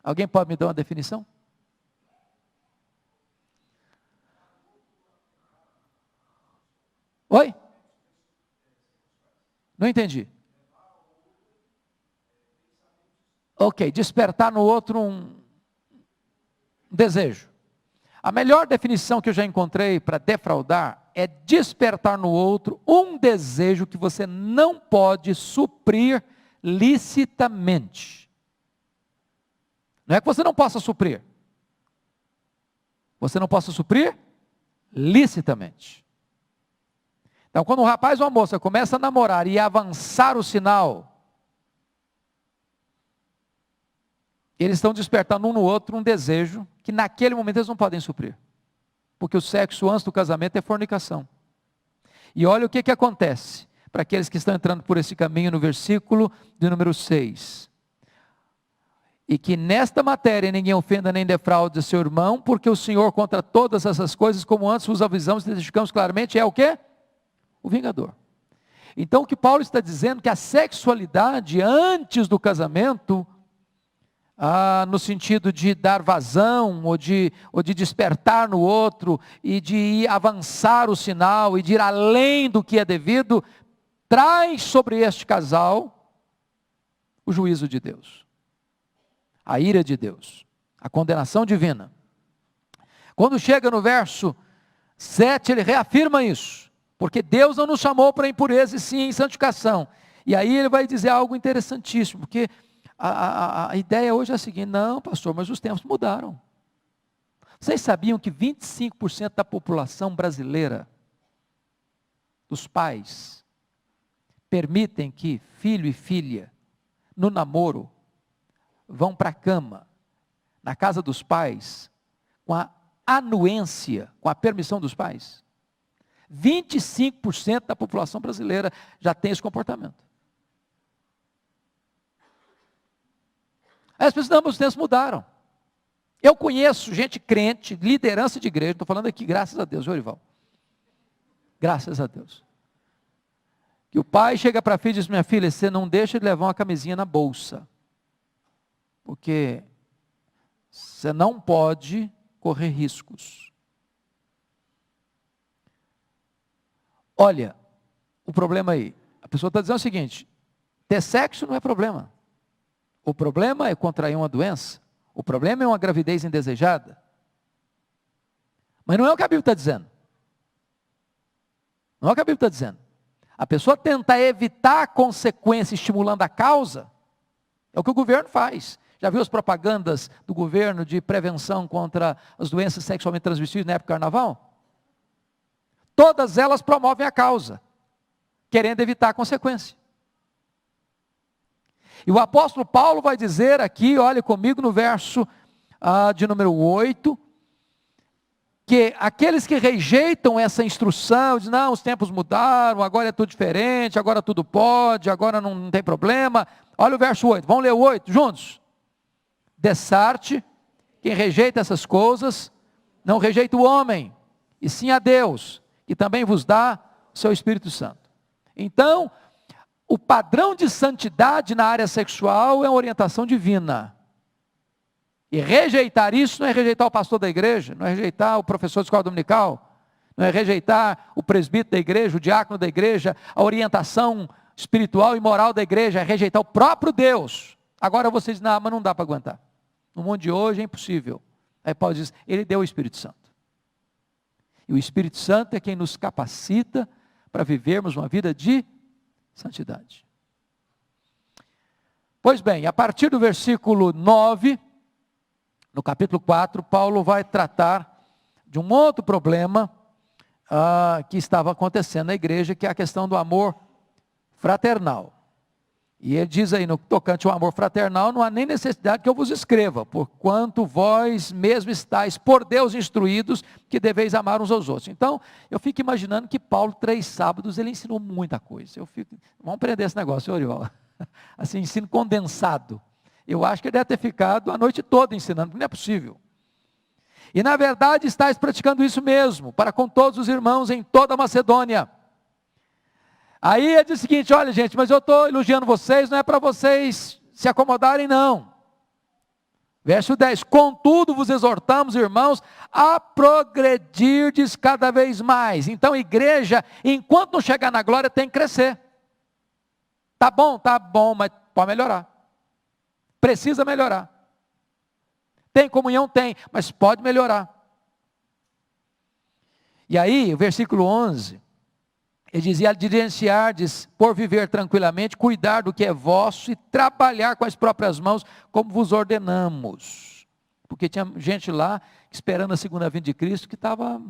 Alguém pode me dar uma definição? Oi? Não entendi. Ok, despertar no outro um desejo. A melhor definição que eu já encontrei para defraudar é despertar no outro um desejo que você não pode suprir licitamente. Não é que você não possa suprir. Você não possa suprir licitamente. Então, quando um rapaz ou uma moça começa a namorar e avançar o sinal, eles estão despertando um no outro um desejo que naquele momento eles não podem suprir. Porque o sexo antes do casamento é fornicação. E olha o que acontece para aqueles que estão entrando por esse caminho no versículo de número 6. E que nesta matéria ninguém ofenda nem defraude seu irmão, porque o Senhor contra todas essas coisas, como antes vos avisamos e testificamos claramente, é o quê? O vingador. Então o que Paulo está dizendo que a sexualidade antes do casamento, no sentido de dar vazão, ou de despertar no outro, e de ir avançar o sinal, e de ir além do que é devido, traz sobre este casal o juízo de Deus, a ira de Deus, a condenação divina. Quando chega no verso 7, ele reafirma isso, porque Deus não nos chamou para impureza e sim em santificação. E aí ele vai dizer algo interessantíssimo, porque a ideia hoje é a seguinte: não, pastor, mas os tempos mudaram. Vocês sabiam que 25% da população brasileira, dos pais, permitem que filho e filha, no namoro, vão para a cama, na casa dos pais, com a anuência, com a permissão dos pais? 25% da população brasileira já tem esse comportamento. Aí as pessoas, não, mas os tempos mudaram. Eu conheço gente crente, liderança de igreja, estou falando aqui, graças a Deus, Orival. Graças a Deus. Que o pai chega para a filha e diz: minha filha, você não deixa de levar uma camisinha na bolsa, porque você não pode correr riscos. Olha, o problema aí, a pessoa está dizendo o seguinte: ter sexo não é problema. O problema é contrair uma doença. O problema é uma gravidez indesejada. Mas não é o que a Bíblia está dizendo. Não é o que a Bíblia está dizendo. A pessoa tenta evitar a consequência estimulando a causa, é o que o governo faz. Já viu as propagandas do governo de prevenção contra as doenças sexualmente transmissíveis na época do carnaval? Todas elas promovem a causa, querendo evitar a consequência. E o apóstolo Paulo vai dizer aqui, olhe comigo no verso de número 8, que aqueles que rejeitam essa instrução, dizem: não, os tempos mudaram, agora é tudo diferente, agora tudo pode, agora não tem problema. Olha o verso 8, vamos ler o 8 juntos. Dessarte, quem rejeita essas coisas, não rejeita o homem, e sim a Deus, que também vos dá o seu Espírito Santo. Então, o padrão de santidade na área sexual é uma orientação divina. E rejeitar isso não é rejeitar o pastor da igreja, não é rejeitar o professor de escola dominical, não é rejeitar o presbítero da igreja, o diácono da igreja, a orientação espiritual e moral da igreja, é rejeitar o próprio Deus. Agora você diz: não, mas não dá para aguentar. No mundo de hoje é impossível. Aí Paulo diz: ele deu o Espírito Santo. E o Espírito Santo é quem nos capacita para vivermos uma vida de santidade. Pois bem, a partir do versículo 9, no capítulo 4, Paulo vai tratar de um outro problema que estava acontecendo na igreja, que é a questão do amor fraternal. E ele diz aí, no tocante ao amor fraternal, não há nem necessidade que eu vos escreva, porquanto vós mesmo estáis por Deus instruídos que deveis amar uns aos outros. Então, eu fico imaginando que Paulo, 3 sábados, ele ensinou muita coisa. Vamos aprender esse negócio, Oriol. Assim, ensino condensado. Eu acho que ele deve ter ficado a noite toda ensinando, porque não é possível. E na verdade, estáis praticando isso mesmo, para com todos os irmãos em toda a Macedônia. Aí ele diz o seguinte: olha gente, mas eu estou elogiando vocês, não é para vocês se acomodarem não. Verso 10, contudo vos exortamos, irmãos, a progredirdes cada vez mais. Então a igreja, enquanto não chegar na glória, tem que crescer. Tá bom, mas pode melhorar. Precisa melhorar. Tem comunhão? Tem, mas pode melhorar. E aí, o versículo 11, ele dizia: diligenciardes por viver tranquilamente, cuidar do que é vosso e trabalhar com as próprias mãos, como vos ordenamos. Porque tinha gente lá, esperando a segunda vinda de Cristo, que estava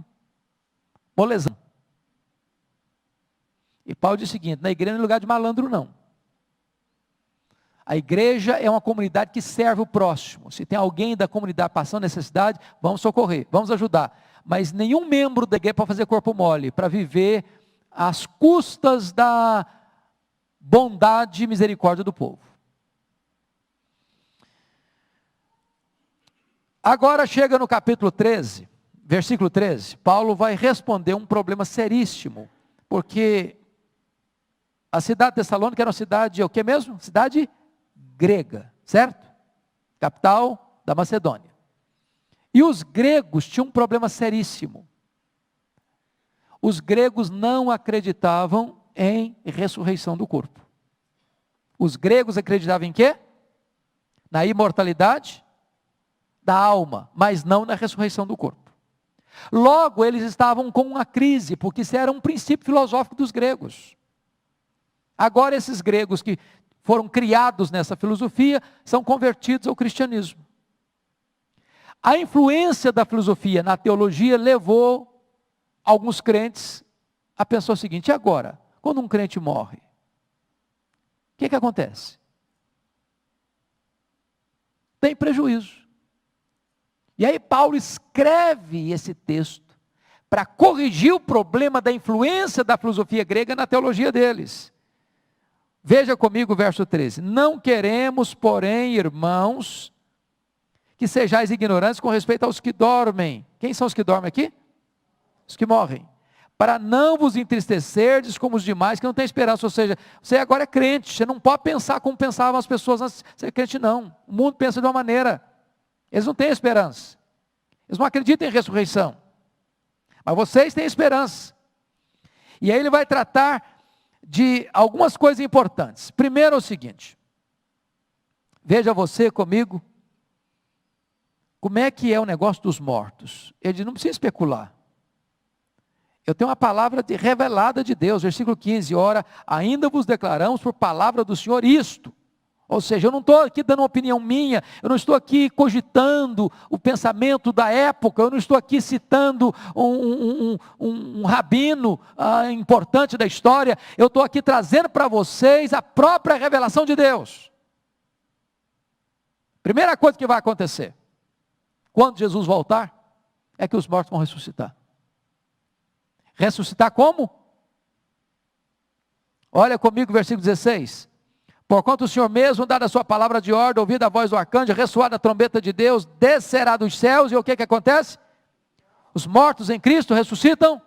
molezando. E Paulo diz o seguinte: na igreja não é lugar de malandro não. A igreja é uma comunidade que serve o próximo. Se tem alguém da comunidade passando necessidade, vamos socorrer, vamos ajudar. Mas nenhum membro da igreja pode fazer corpo mole, para viver às custas da bondade e misericórdia do povo. Agora chega no capítulo 13, versículo 13, Paulo vai responder um problema seríssimo, porque a cidade de Tessalônica era uma cidade, o que mesmo? Cidade grega, certo? Capital da Macedônia. E os gregos tinham um problema seríssimo. Os gregos não acreditavam em ressurreição do corpo. Os gregos acreditavam em quê? Na imortalidade da alma, mas não na ressurreição do corpo. Logo, eles estavam com uma crise, porque isso era um princípio filosófico dos gregos. Agora, esses gregos que foram criados nessa filosofia, são convertidos ao cristianismo. A influência da filosofia na teologia levou alguns crentes a pensar o seguinte: e agora, quando um crente morre, o que acontece? Tem prejuízo. E aí Paulo escreve esse texto para corrigir o problema da influência da filosofia grega na teologia deles. Veja comigo o verso 13. Não queremos, porém, irmãos, que sejais ignorantes com respeito aos que dormem. Quem são os que dormem aqui? Os que morrem. Para não vos entristecerdes como os demais que não têm esperança. Ou seja, você agora é crente, você não pode pensar como pensavam as pessoas antes de ser crente, não. O mundo pensa de uma maneira. Eles não têm esperança. Eles não acreditam em ressurreição. Mas vocês têm esperança. E aí ele vai tratar de algumas coisas importantes. Primeiro é o seguinte. Veja você comigo. Como é que é o negócio dos mortos? Ele não precisa especular. Eu tenho uma palavra revelada de Deus. Versículo 15. Ora, ainda vos declaramos por palavra do Senhor isto. Ou seja, eu não estou aqui dando uma opinião minha, eu não estou aqui cogitando o pensamento da época, eu não estou aqui citando um rabino importante da história, eu estou aqui trazendo para vocês a própria revelação de Deus. Primeira coisa que vai acontecer, quando Jesus voltar, é que os mortos vão ressuscitar. Ressuscitar como? Olha comigo o versículo 16. Porquanto o Senhor mesmo, dada a sua palavra de ordem, ouvida a voz do arcanjo, ressoada a trombeta de Deus, descerá dos céus, e o que acontece? Os mortos em Cristo ressuscitam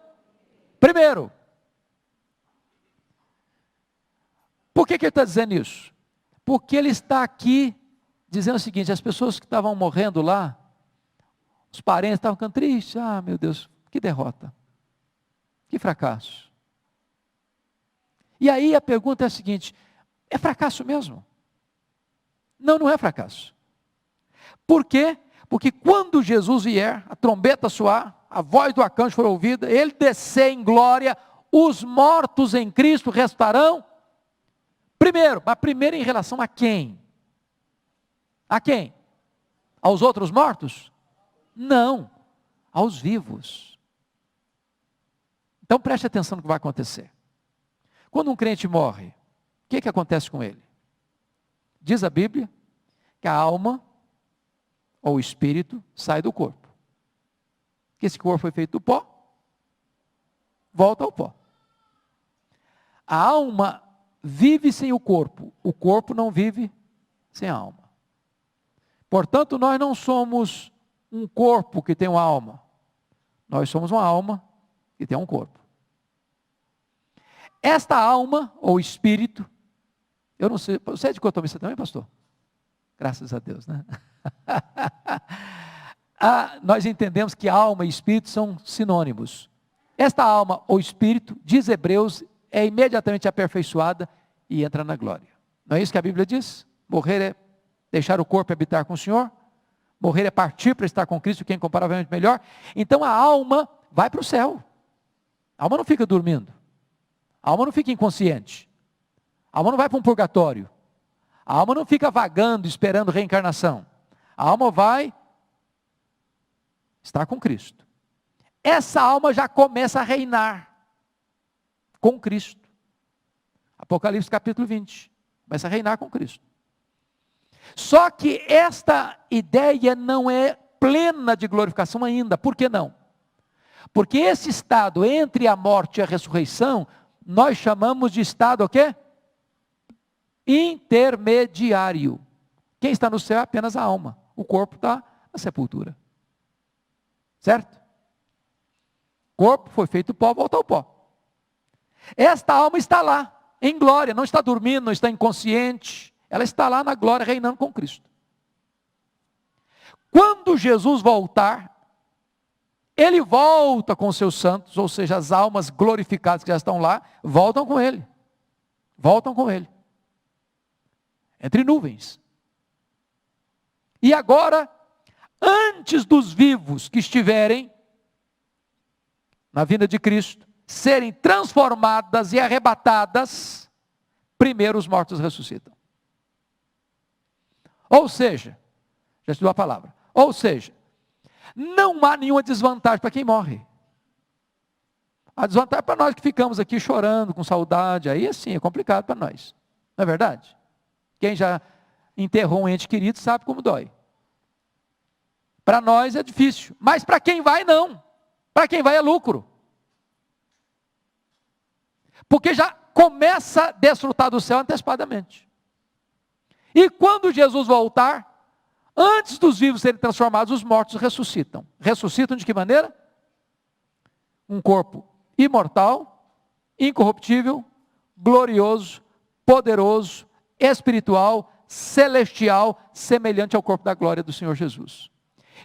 primeiro. Por que ele está dizendo isso? Porque ele está aqui dizendo o seguinte: as pessoas que estavam morrendo lá, os parentes estavam ficando tristes, meu Deus, que derrota, que fracasso. E aí a pergunta é a seguinte: é fracasso mesmo? Não, não é fracasso. Por quê? Porque quando Jesus vier, a trombeta soar, a voz do arcanjo for ouvida, ele descer em glória, os mortos em Cristo restarão primeiro. Mas primeiro em relação a quem? A quem? Aos outros mortos? Não, aos vivos. Então preste atenção no que vai acontecer. Quando um crente morre, o que acontece com ele? Diz a Bíblia que a alma ou o espírito sai do corpo. Que esse corpo foi feito do pó, volta ao pó. A alma vive sem o corpo não vive sem a alma. Portanto, nós não somos um corpo que tem uma alma, nós somos uma alma que tem um corpo. Esta alma ou espírito, eu não sei, você é dicotomista também, pastor? Graças a Deus, né? Nós entendemos que alma e espírito são sinônimos. Esta alma ou espírito, diz Hebreus, é imediatamente aperfeiçoada e entra na glória. Não é isso que a Bíblia diz? Morrer é deixar o corpo e habitar com o Senhor. Morrer é partir para estar com Cristo, que é incomparavelmente melhor. Então a alma vai para o céu. A alma não fica dormindo. A alma não fica inconsciente. A alma não vai para um purgatório. A alma não fica vagando, esperando reencarnação. A alma vai estar com Cristo. Essa alma já começa a reinar com Cristo. Apocalipse capítulo 20. Começa a reinar com Cristo. Só que esta ideia não é plena de glorificação ainda. Por que não? Porque esse estado entre a morte e a ressurreição, nós chamamos de estado o quê? Intermediário. Quem está no céu é apenas a alma. O corpo está na sepultura. Certo? O corpo foi feito pó, volta ao pó. Esta alma está lá, em glória, não está dormindo, não está inconsciente. Ela está lá na glória, reinando com Cristo. Quando Jesus voltar, ele volta com os seus santos, ou seja, as almas glorificadas que já estão lá, voltam com ele. Voltam com ele. Entre nuvens. E agora, antes dos vivos que estiverem na vinda de Cristo, serem transformadas e arrebatadas, primeiro os mortos ressuscitam. Ou seja, já estudou a palavra, ou seja, não há nenhuma desvantagem para quem morre. A desvantagem para nós que ficamos aqui chorando, com saudade, aí assim, é complicado para nós. Não é verdade? Quem já enterrou um ente querido sabe como dói. Para nós é difícil, mas para quem vai não. Para quem vai é lucro. Porque já começa a desfrutar do céu antecipadamente. E quando Jesus voltar, antes dos vivos serem transformados, os mortos ressuscitam. Ressuscitam de que maneira? Um corpo imortal, incorruptível, glorioso, poderoso, espiritual, celestial, semelhante ao corpo da glória do Senhor Jesus.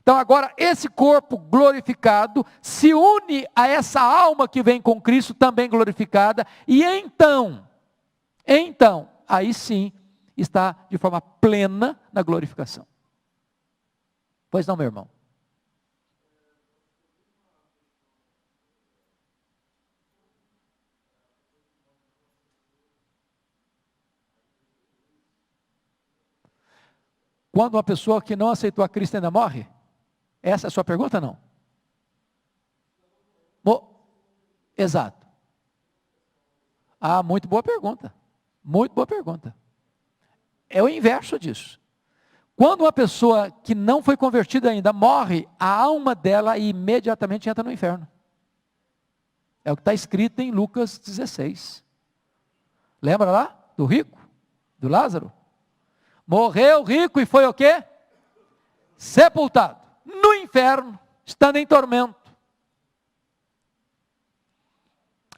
Então agora esse corpo glorificado se une a essa alma que vem com Cristo também glorificada, e então, aí sim, está de forma plena na glorificação. Pois não, meu irmão? Quando uma pessoa que não aceitou a Cristo ainda morre? Essa é a sua pergunta, não? Exato. Ah, muito boa pergunta. Muito boa pergunta. É o inverso disso. Quando uma pessoa que não foi convertida ainda morre, a alma dela imediatamente entra no inferno. É o que está escrito em Lucas 16. Lembra lá do rico? Do Lázaro? Morreu rico e foi o quê? Sepultado. No inferno, estando em tormento.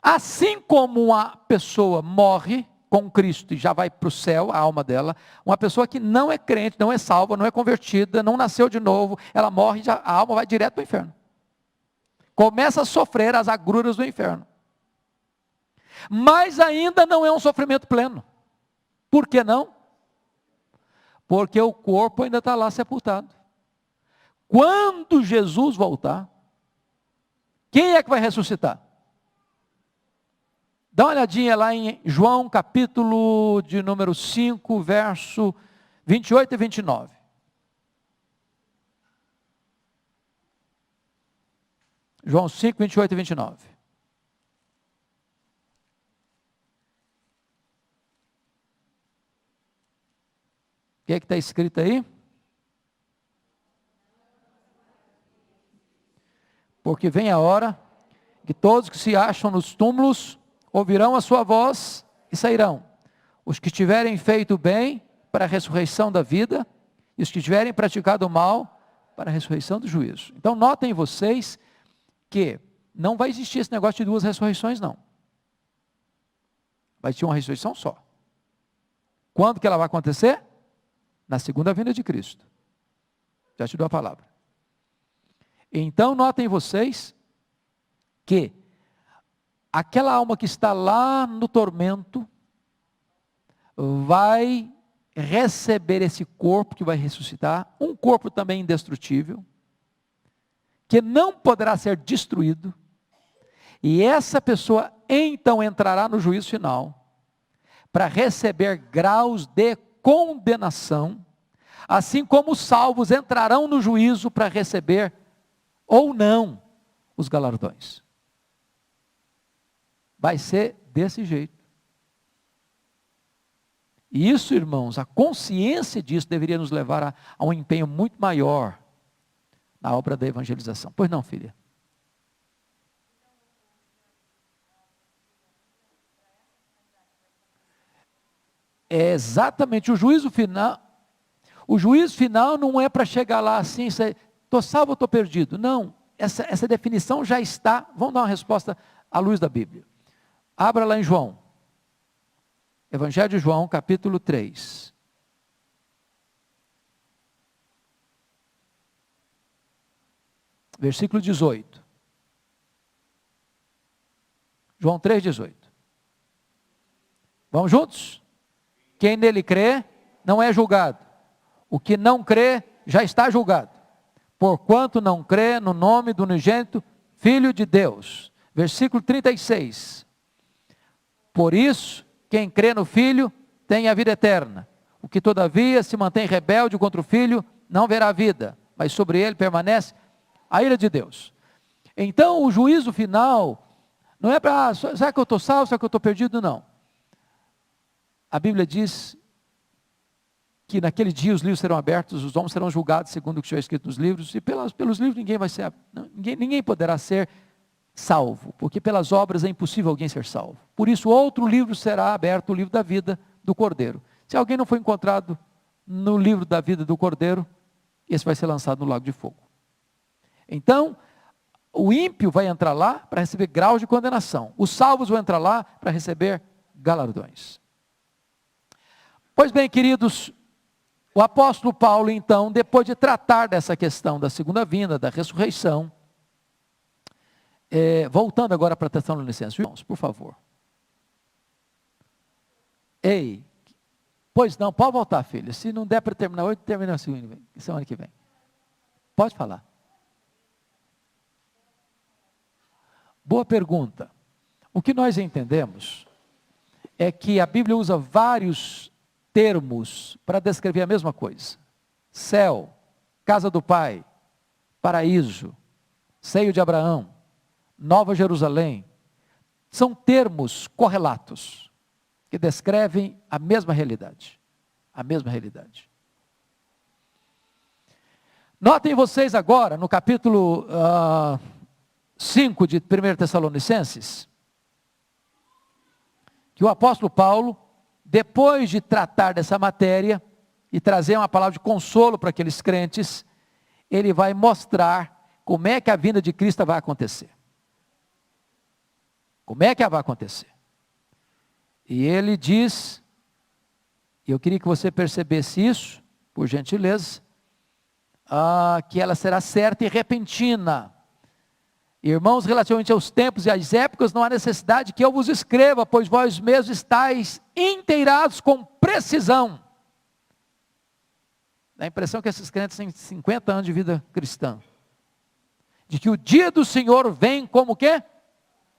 Assim como uma pessoa morre com Cristo e já vai para o céu, a alma dela, uma pessoa que não é crente, não é salva, não é convertida, não nasceu de novo, ela morre e a alma vai direto para o inferno. Começa a sofrer as agruras do inferno. Mas ainda não é um sofrimento pleno. Por que não? Porque o corpo ainda está lá sepultado. Quando Jesus voltar, quem é que vai ressuscitar? Dá uma olhadinha lá em João capítulo de número 5, verso 28 e 29. João 5, 28 e 29. O que é que está escrito aí? Porque vem a hora que todos que se acham nos túmulos ouvirão a sua voz e sairão. Os que tiverem feito bem para a ressurreição da vida, e os que tiverem praticado o mal para a ressurreição do juízo. Então notem vocês que não vai existir esse negócio de duas ressurreições, não. Vai ter uma ressurreição só. Quando que ela vai acontecer? Na segunda vinda de Cristo. Já te dou a palavra. Então notem vocês que aquela alma que está lá no tormento vai receber esse corpo que vai ressuscitar, um corpo também indestrutível, que não poderá ser destruído, e essa pessoa então entrará no juízo final, para receber graus de condenação, assim como os salvos entrarão no juízo para receber, ou não, os galardões. Vai ser desse jeito. E isso, irmãos, a consciência disso deveria nos levar a um empenho muito maior na obra da evangelização. Pois não, filha? É exatamente o juízo final. O juízo final não é para chegar lá assim, estou salvo ou estou perdido. Não, essa definição já está. Vamos dar uma resposta à luz da Bíblia. Abra lá em João. Evangelho de João, capítulo 3. Versículo 18. João 3, 18. Vamos juntos? Quem nele crê, não é julgado. O que não crê, já está julgado. porquanto não crê no nome do unigênito Filho de Deus. Versículo 36. Por isso, quem crê no Filho tem a vida eterna. O que todavia se mantém rebelde contra o Filho não verá a vida, mas sobre ele permanece a ira de Deus. Então o juízo final não é para, será que eu estou salvo, será que eu estou perdido? Não. A Bíblia diz que naquele dia os livros serão abertos, os homens serão julgados segundo o que estiver escrito nos livros, e pelos livros ninguém poderá ser salvo, porque pelas obras é impossível alguém ser salvo. Por isso outro livro será aberto, o livro da vida do Cordeiro. Se alguém não foi encontrado no livro da vida do Cordeiro, esse vai ser lançado no lago de fogo. Então, o ímpio vai entrar lá para receber graus de condenação. Os salvos vão entrar lá para receber galardões. Pois bem, queridos, o apóstolo Paulo, então, depois de tratar dessa questão da segunda vinda, da ressurreição, voltando agora para Tessalonicenses, irmãos, por favor. Ei, pois não, pode voltar, filho. Se não der para terminar hoje, termina semana que vem. Pode falar. Boa pergunta. O que nós entendemos é que a Bíblia usa vários termos para descrever a mesma coisa. Céu, casa do Pai, paraíso, seio de Abraão, Nova Jerusalém. São termos correlatos que descrevem a mesma realidade. A mesma realidade. Notem vocês agora, no capítulo 5 de 1 Tessalonicenses, que o apóstolo Paulo, depois de tratar dessa matéria e trazer uma palavra de consolo para aqueles crentes, ele vai mostrar como é que a vinda de Cristo vai acontecer. Como é que ela vai acontecer? E ele diz, e eu queria que você percebesse isso, por gentileza, que ela será certa e repentina. Irmãos, relativamente aos tempos e às épocas, não há necessidade que eu vos escreva, pois vós mesmos estáis inteirados com precisão. Dá a impressão que esses crentes têm 50 anos de vida cristã. De que o dia do Senhor vem como o quê?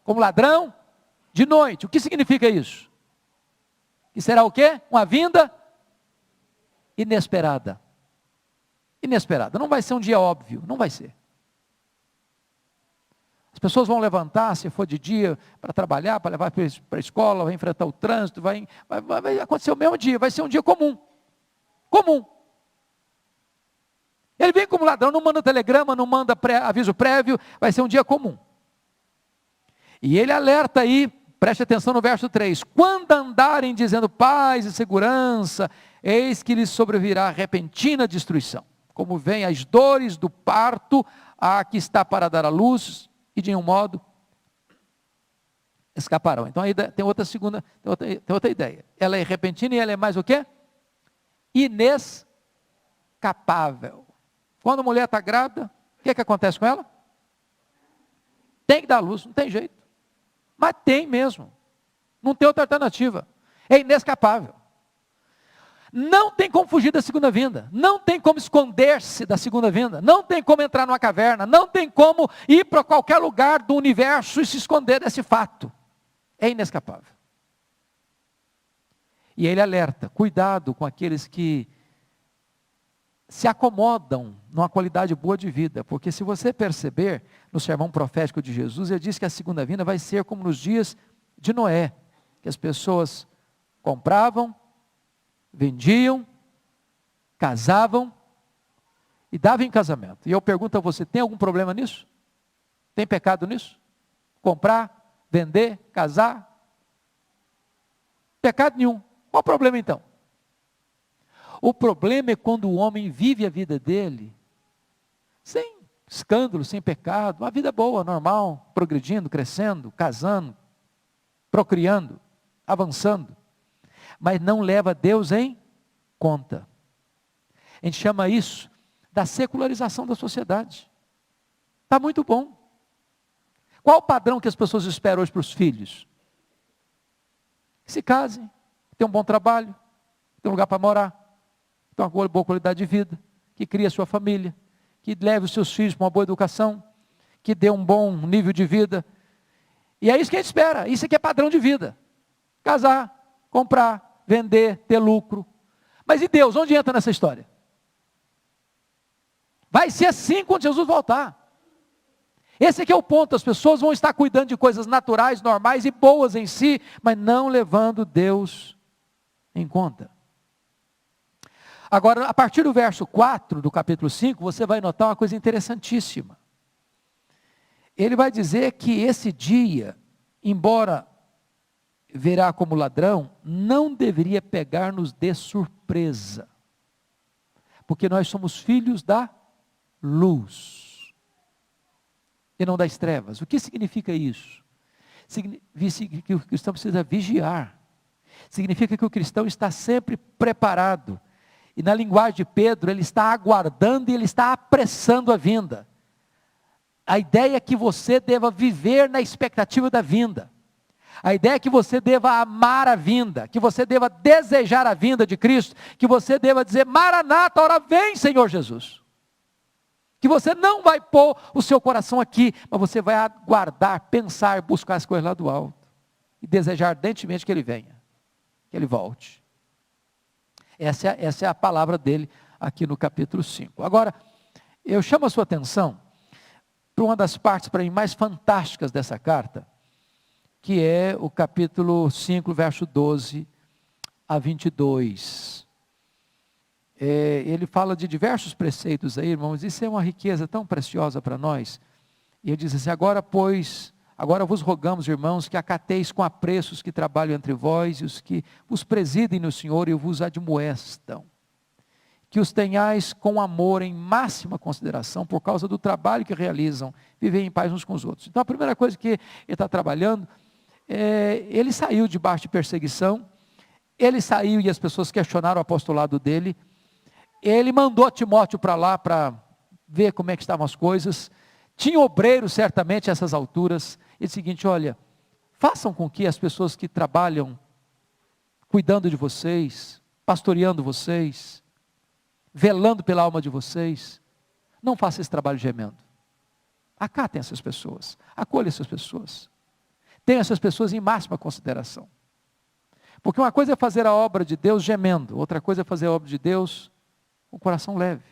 Como ladrão de noite. O que significa isso? Que será o quê? Uma vinda inesperada. Inesperada. Não vai ser um dia óbvio, não vai ser. As pessoas vão levantar, se for de dia, para trabalhar, para levar para a escola, vai enfrentar o trânsito, vai acontecer o mesmo dia, vai ser um dia comum. Comum. Ele vem como ladrão, não manda telegrama, não manda aviso prévio, vai ser um dia comum. E ele alerta aí, preste atenção no verso 3, quando andarem dizendo paz e segurança, eis que lhes sobrevirá repentina destruição, como vem as dores do parto, a que está para dar à luz, e de um modo escaparão. Então aí tem outra ideia. Ela é repentina e ela é mais o quê? Inescapável. Quando a mulher está grávida, o que acontece com ela? Tem que dar à luz, não tem jeito. Mas tem mesmo. Não tem outra alternativa. É inescapável. Não tem como fugir da segunda vinda, não tem como esconder-se da segunda vinda, não tem como entrar numa caverna, não tem como ir para qualquer lugar do universo e se esconder desse fato. É inescapável. E ele alerta, cuidado com aqueles que se acomodam numa qualidade boa de vida, porque se você perceber no sermão profético de Jesus, ele diz que a segunda vinda vai ser como nos dias de Noé, que as pessoas compravam, vendiam, casavam e davam em casamento. E eu pergunto a você, tem algum problema nisso? Tem pecado nisso? Comprar, vender, casar? Pecado nenhum. Qual o problema então? O problema é quando o homem vive a vida dele sem escândalo, sem pecado, uma vida boa, normal, progredindo, crescendo, casando, procriando, avançando, mas não leva Deus em conta. A gente chama isso da secularização da sociedade. Está muito bom. Qual o padrão que as pessoas esperam hoje para os filhos? Que se casem, tenham um bom trabalho, tenham um lugar para morar, tenham uma boa qualidade de vida, que crie a sua família, que leve os seus filhos para uma boa educação, que dê um bom nível de vida. E é isso que a gente espera, isso aqui é padrão de vida. Casar, comprar, vender, ter lucro. Mas e Deus, onde entra nessa história? Vai ser assim quando Jesus voltar. Esse aqui é o ponto, as pessoas vão estar cuidando de coisas naturais, normais e boas em si, mas não levando Deus em conta. Agora, a partir do verso 4 do capítulo 5, você vai notar uma coisa interessantíssima. Ele vai dizer que esse dia, embora virá como ladrão, não deveria pegar-nos de surpresa, porque nós somos filhos da luz, e não das trevas. O que significa isso? Significa que o cristão precisa vigiar, significa que o cristão está sempre preparado, e na linguagem de Pedro, ele está aguardando e ele está apressando a vinda. A ideia é que você deva viver na expectativa da vinda. A ideia é que você deva amar a vinda, que você deva desejar a vinda de Cristo, que você deva dizer, Maranata, ora vem, Senhor Jesus. Que você não vai pôr o seu coração aqui, mas você vai aguardar, pensar, buscar as coisas lá do alto. E desejar ardentemente que Ele venha, que Ele volte. Essa é a palavra dele aqui no capítulo 5. Agora, eu chamo a sua atenção para uma das partes para mim mais fantásticas dessa carta, que é o capítulo 5, verso 12 a 22. Ele fala de diversos preceitos aí, irmãos, isso é uma riqueza tão preciosa para nós. E ele diz assim, agora vos rogamos, irmãos, que acateis com apreço os que trabalham entre vós, e os que vos presidem no Senhor e vos admoestam. Que os tenhais com amor em máxima consideração, por causa do trabalho que realizam, vivem em paz uns com os outros. Então a primeira coisa que ele está trabalhando, ele saiu debaixo de perseguição, ele saiu e as pessoas questionaram o apostolado dele, ele mandou Timóteo para lá, para ver como é que estavam as coisas, tinha obreiros certamente a essas alturas, e o seguinte, olha, façam com que as pessoas que trabalham, cuidando de vocês, pastoreando vocês, velando pela alma de vocês, não façam esse trabalho gemendo. Acatem essas pessoas, acolham essas pessoas, tenham essas pessoas em máxima consideração. Porque uma coisa é fazer a obra de Deus gemendo, outra coisa é fazer a obra de Deus com o coração leve.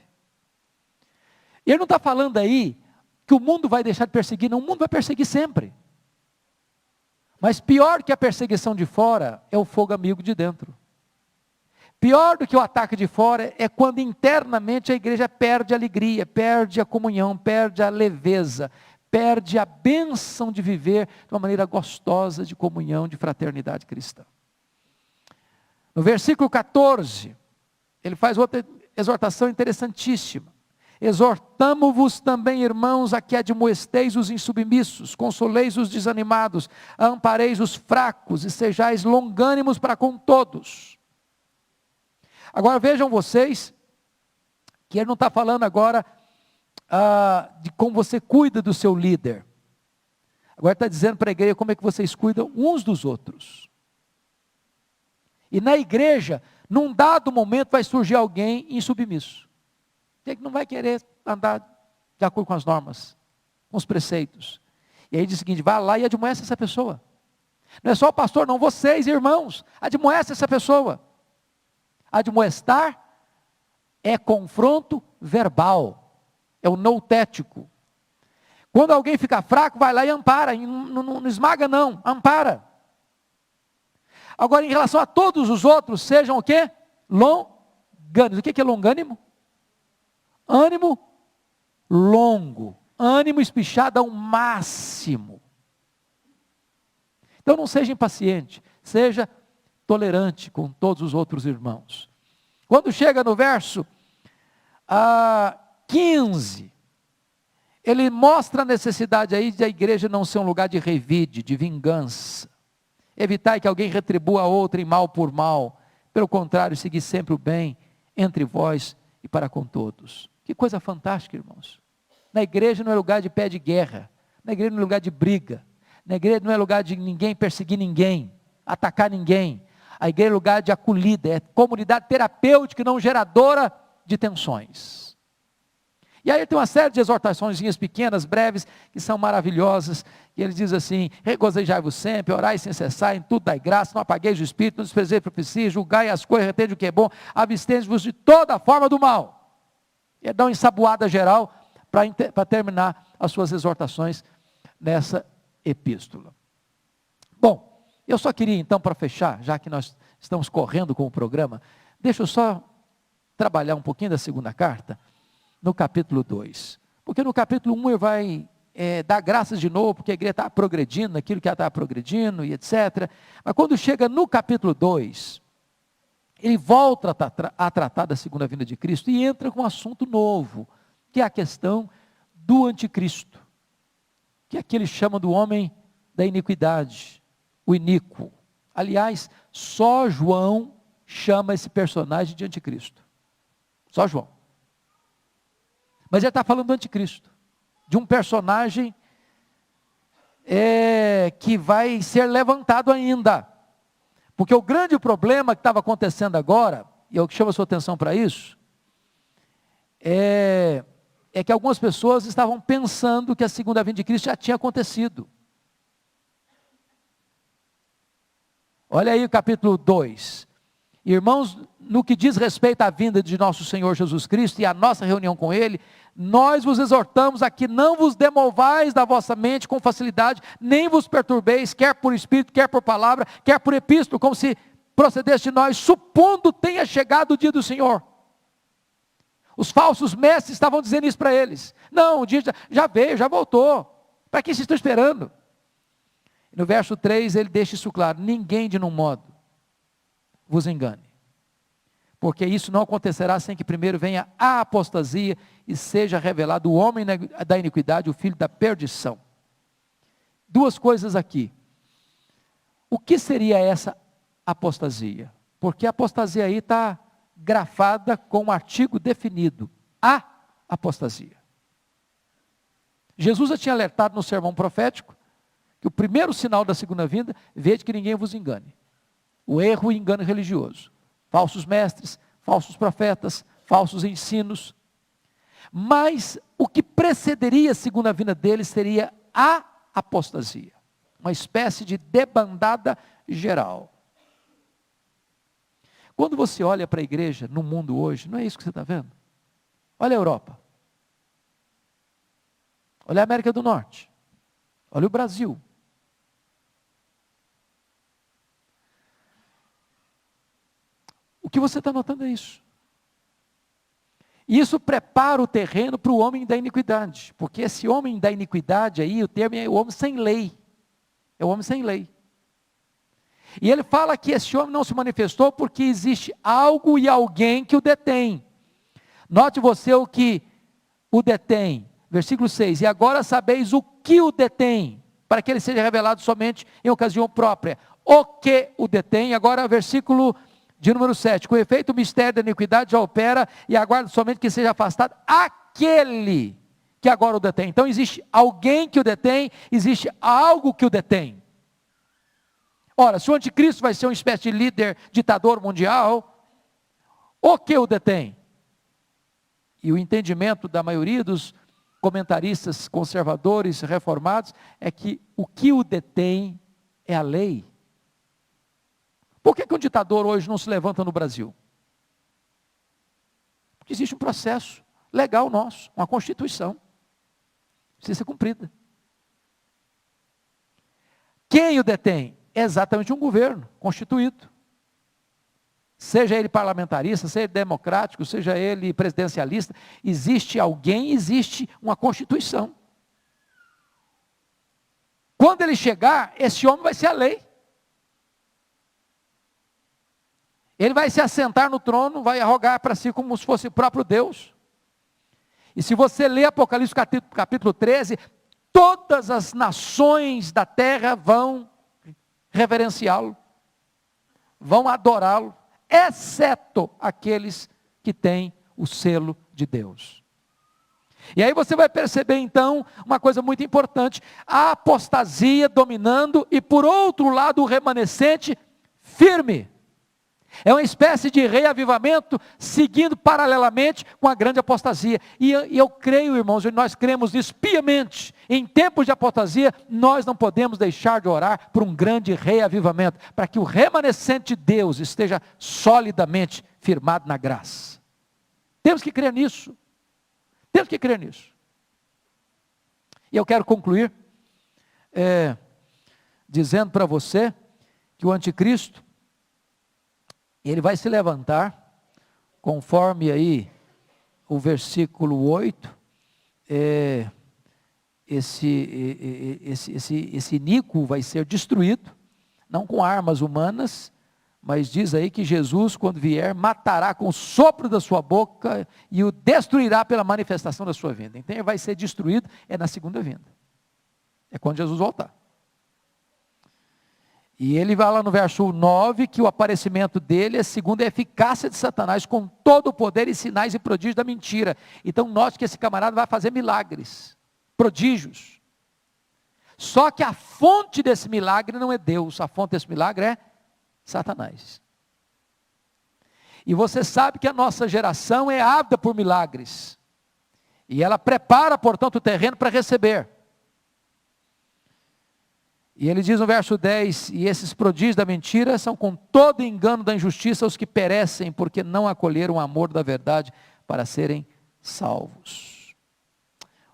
E ele não está falando aí que o mundo vai deixar de perseguir, não, o mundo vai perseguir sempre. Mas pior que a perseguição de fora é o fogo amigo de dentro. Pior do que o ataque de fora é quando internamente a igreja perde a alegria, perde a comunhão, perde a leveza, perde a bênção de viver de uma maneira gostosa de comunhão, de fraternidade cristã. No versículo 14, ele faz outra exortação interessantíssima. Exortamo-vos também, irmãos, a que admoesteis os insubmissos, consoleis os desanimados, ampareis os fracos e sejais longânimos para com todos. Agora vejam vocês, que ele não está falando agora de como você cuida do seu líder. Agora está dizendo para a igreja como é que vocês cuidam uns dos outros. E na igreja, num dado momento vai surgir alguém insubmisso. Que não vai querer andar de acordo com as normas, com os preceitos. E aí diz o seguinte, vá lá e admoesta essa pessoa. Não é só o pastor, não, vocês irmãos, admoesta essa pessoa. Admoestar é confronto verbal, é o noutético. Quando alguém fica fraco, vai lá e ampara, não esmaga não, ampara. Agora em relação a todos os outros, sejam o quê? Longânimos. O que é longânimo? Ânimo longo, ânimo espichado ao máximo. Então não seja impaciente, seja tolerante com todos os outros irmãos. Quando chega no verso 15, ele mostra a necessidade aí de a igreja não ser um lugar de revide, de vingança. Evitar que alguém retribua a outra em mal por mal. Pelo contrário, seguir sempre o bem entre vós e para com todos. Que coisa fantástica, irmãos. Na igreja não é lugar de pé de guerra. Na igreja não é lugar de briga. Na igreja não é lugar de ninguém perseguir ninguém, atacar ninguém. A igreja é lugar de acolhida, é comunidade terapêutica e não geradora de tensões. E aí ele tem uma série de exortaçõezinhas pequenas, breves, que são maravilhosas. E ele diz assim: regozijai-vos sempre, orai sem cessar, em tudo dai graça, não apagueis o espírito, não desprezeis a profecia, julgai as coisas, retende o que é bom, abstende-vos de toda forma do mal. E ele dá uma ensaboada geral para terminar as suas exortações nessa epístola. Bom, eu só queria então, para fechar, já que nós estamos correndo com o programa, deixa eu só trabalhar um pouquinho da segunda carta, no capítulo 2. Porque no capítulo 1 ele vai dar graças de novo, porque a igreja está progredindo naquilo que ela está progredindo e etc. Mas quando chega no capítulo 2, ele volta a tratar da segunda vinda de Cristo e entra com um assunto novo, que é a questão do anticristo, que aqui ele chama do homem da iniquidade, o iníquo. Aliás, só João chama esse personagem de anticristo. Só João. Mas ele está falando do anticristo, de um personagem que vai ser levantado ainda. Porque o grande problema que estava acontecendo agora, e eu chamo a sua atenção para isso, é que algumas pessoas estavam pensando que a segunda vinda de Cristo já tinha acontecido. Olha aí o capítulo 2. Irmãos, no que diz respeito à vinda de nosso Senhor Jesus Cristo e à nossa reunião com Ele, nós vos exortamos a que não vos demovais da vossa mente com facilidade, nem vos perturbeis, quer por espírito, quer por palavra, quer por epístola, como se procedesse de nós, supondo tenha chegado o dia do Senhor. Os falsos mestres estavam dizendo isso para eles. Não, o dia já veio, já voltou. Para que vocês estão esperando? No verso 3 ele deixa isso claro: ninguém de nenhum modo vos engane, porque isso não acontecerá sem que primeiro venha a apostasia e seja revelado o homem da iniquidade, o filho da perdição. Duas coisas aqui. O que seria essa apostasia? Porque a apostasia aí está grafada com um artigo definido: a apostasia. Jesus já tinha alertado no sermão profético que o primeiro sinal da segunda vinda, vede que ninguém vos engane. O erro e engano religioso, falsos mestres, falsos profetas, falsos ensinos. Mas o que precederia a segunda vinda deles seria a apostasia, uma espécie de debandada geral. Quando você olha para a igreja no mundo hoje, não é isso que você está vendo? Olha a Europa, olha a América do Norte, olha o Brasil. O que você está notando é isso. E isso prepara o terreno para o homem da iniquidade, porque esse homem da iniquidade aí, o termo é o homem sem lei, é o homem sem lei. E ele fala que esse homem não se manifestou porque existe algo e alguém que o detém. Note você o que o detém, versículo 6, e agora sabeis o que o detém, para que ele seja revelado somente em ocasião própria. O que o detém, agora versículo de número 7, com efeito o mistério da iniquidade já opera e aguarda somente que seja afastado aquele que agora o detém. Então existe alguém que o detém, existe algo que o detém. Ora, se o anticristo vai ser uma espécie de líder ditador mundial, o que o detém? E o entendimento da maioria dos comentaristas conservadores, reformados, é que o que o detém é a lei. Por que um ditador hoje não se levanta no Brasil? Porque existe um processo legal nosso, uma Constituição, precisa ser cumprida. Quem o detém? É exatamente um governo constituído. Seja ele parlamentarista, seja ele democrático, seja ele presidencialista, existe alguém, existe uma Constituição. Quando ele chegar, esse homem vai ser a lei. Ele vai se assentar no trono, vai arrogar para si como se fosse o próprio Deus. E se você ler Apocalipse capítulo 13, todas as nações da terra vão reverenciá-lo, vão adorá-lo, exceto aqueles que têm o selo de Deus. E aí você vai perceber então uma coisa muito importante: a apostasia dominando e por outro lado o remanescente firme. É uma espécie de reavivamento seguindo paralelamente com a grande apostasia. E eu creio, irmãos, e nós cremos nisso piamente. Em tempos de apostasia, nós não podemos deixar de orar por um grande reavivamento, para que o remanescente de Deus esteja solidamente firmado na graça. Temos que crer nisso. Temos que crer nisso. E eu quero concluir dizendo para você que o anticristo, ele vai se levantar, conforme aí o versículo 8, esse iníquo vai ser destruído, não com armas humanas, mas diz aí que Jesus, quando vier, matará com o sopro da sua boca e o destruirá pela manifestação da sua vinda. Então ele vai ser destruído, na segunda vinda. É quando Jesus voltar. E ele vai lá no verso 9, que o aparecimento dele é segundo a eficácia de Satanás, com todo o poder e sinais e prodígios da mentira. Então note que esse camarada vai fazer milagres, prodígios. Só que a fonte desse milagre não é Deus, a fonte desse milagre é Satanás. E você sabe que a nossa geração é ávida por milagres. E ela prepara, portanto, o terreno para receber. E ele diz no verso 10, e esses prodígios da mentira são com todo engano da injustiça os que perecem, porque não acolheram o amor da verdade para serem salvos.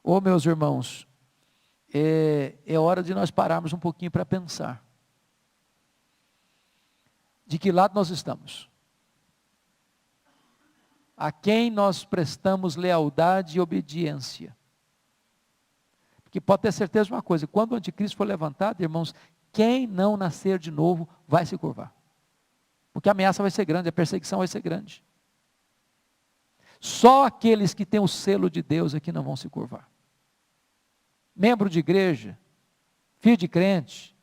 Ô meus irmãos, é hora de nós pararmos um pouquinho para pensar. De que lado nós estamos? A quem nós prestamos lealdade e obediência? Porque pode ter certeza de uma coisa, quando o anticristo for levantado, irmãos, quem não nascer de novo vai se curvar. Porque a ameaça vai ser grande, a perseguição vai ser grande. Só aqueles que têm o selo de Deus é que não vão se curvar. Membro de igreja, filho de crente,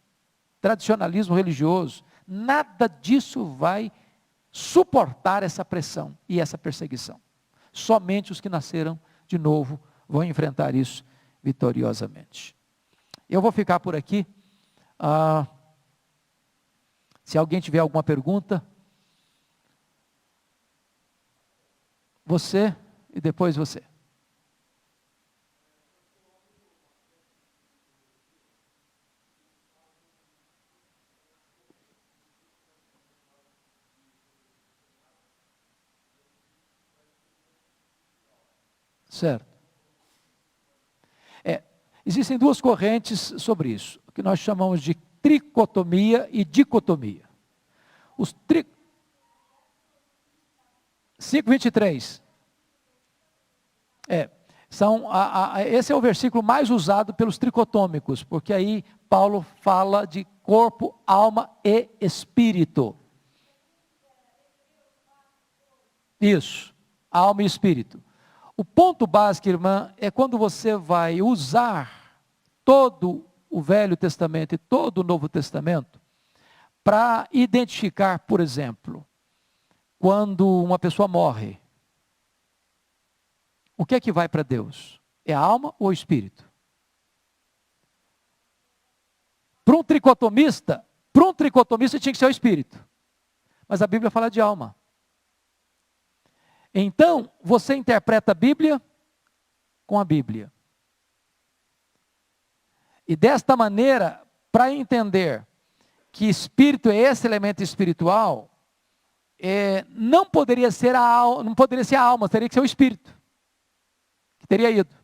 tradicionalismo religioso, nada disso vai suportar essa pressão e essa perseguição. Somente os que nasceram de novo vão enfrentar isso vitoriosamente. Eu vou ficar por aqui. Se alguém tiver alguma pergunta, você e depois você. Certo. Existem duas correntes sobre isso, o que nós chamamos de tricotomia e dicotomia. 5:23. Esse é o versículo mais usado pelos tricotômicos, porque aí Paulo fala de corpo, alma e espírito. Isso, alma e espírito. O ponto básico, irmã, é quando você vai usar todo o Velho Testamento e todo o Novo Testamento para identificar, por exemplo, quando uma pessoa morre. O que é que vai para Deus? É a alma ou o espírito? Para um tricotomista tinha que ser o espírito. Mas a Bíblia fala de alma. Então, você interpreta a Bíblia com a Bíblia. E desta maneira, para entender que espírito é esse elemento espiritual, não poderia ser a alma, teria que ser o espírito, que teria ido.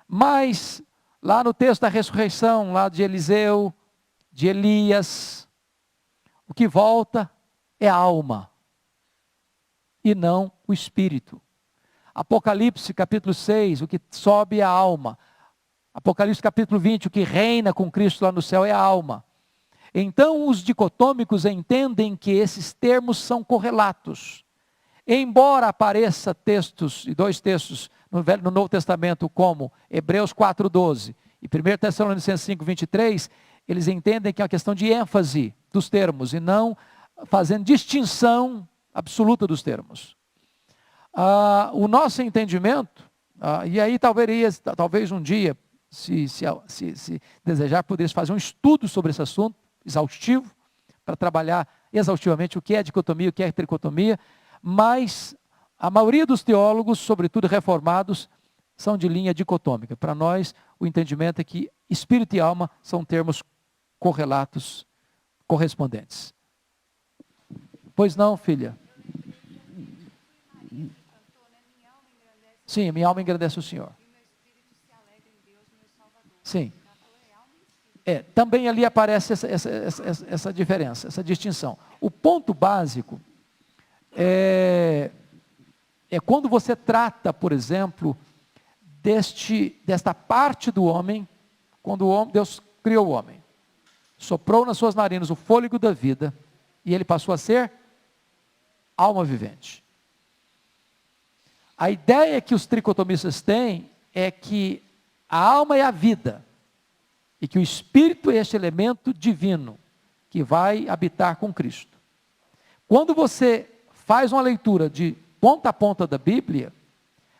Mas, lá no texto da ressurreição, lá de Eliseu, de Elias, o que volta é a alma, e não o espírito. Apocalipse capítulo 6, o que sobe é a alma. Apocalipse capítulo 20, o que reina com Cristo lá no céu é a alma. Então os dicotômicos entendem que esses termos são correlatos. Embora apareça textos, e dois textos no Novo Testamento, como Hebreus 4:12 e 1 Tessalonicenses 5:23, eles entendem que é uma questão de ênfase dos termos, e não fazendo distinção absoluta dos termos. O nosso entendimento, e aí talvez um dia, se desejar, poderia fazer um estudo sobre esse assunto, exaustivo, para trabalhar exaustivamente o que é dicotomia, o que é tricotomia, mas a maioria dos teólogos, sobretudo reformados, são de linha dicotômica. Para nós, o entendimento é que espírito e alma são termos correlatos, correspondentes. Pois não, filha? Sim, minha alma engrandece o Senhor. Sim. Também ali aparece essa diferença, essa distinção. O ponto básico é quando você trata, por exemplo, desta parte do homem, quando Deus criou o homem, soprou nas suas narinas o fôlego da vida, e ele passou a ser alma vivente. A ideia que os tricotomistas têm é que a alma é a vida, e que o espírito é este elemento divino, que vai habitar com Cristo. Quando você faz uma leitura de ponta a ponta da Bíblia,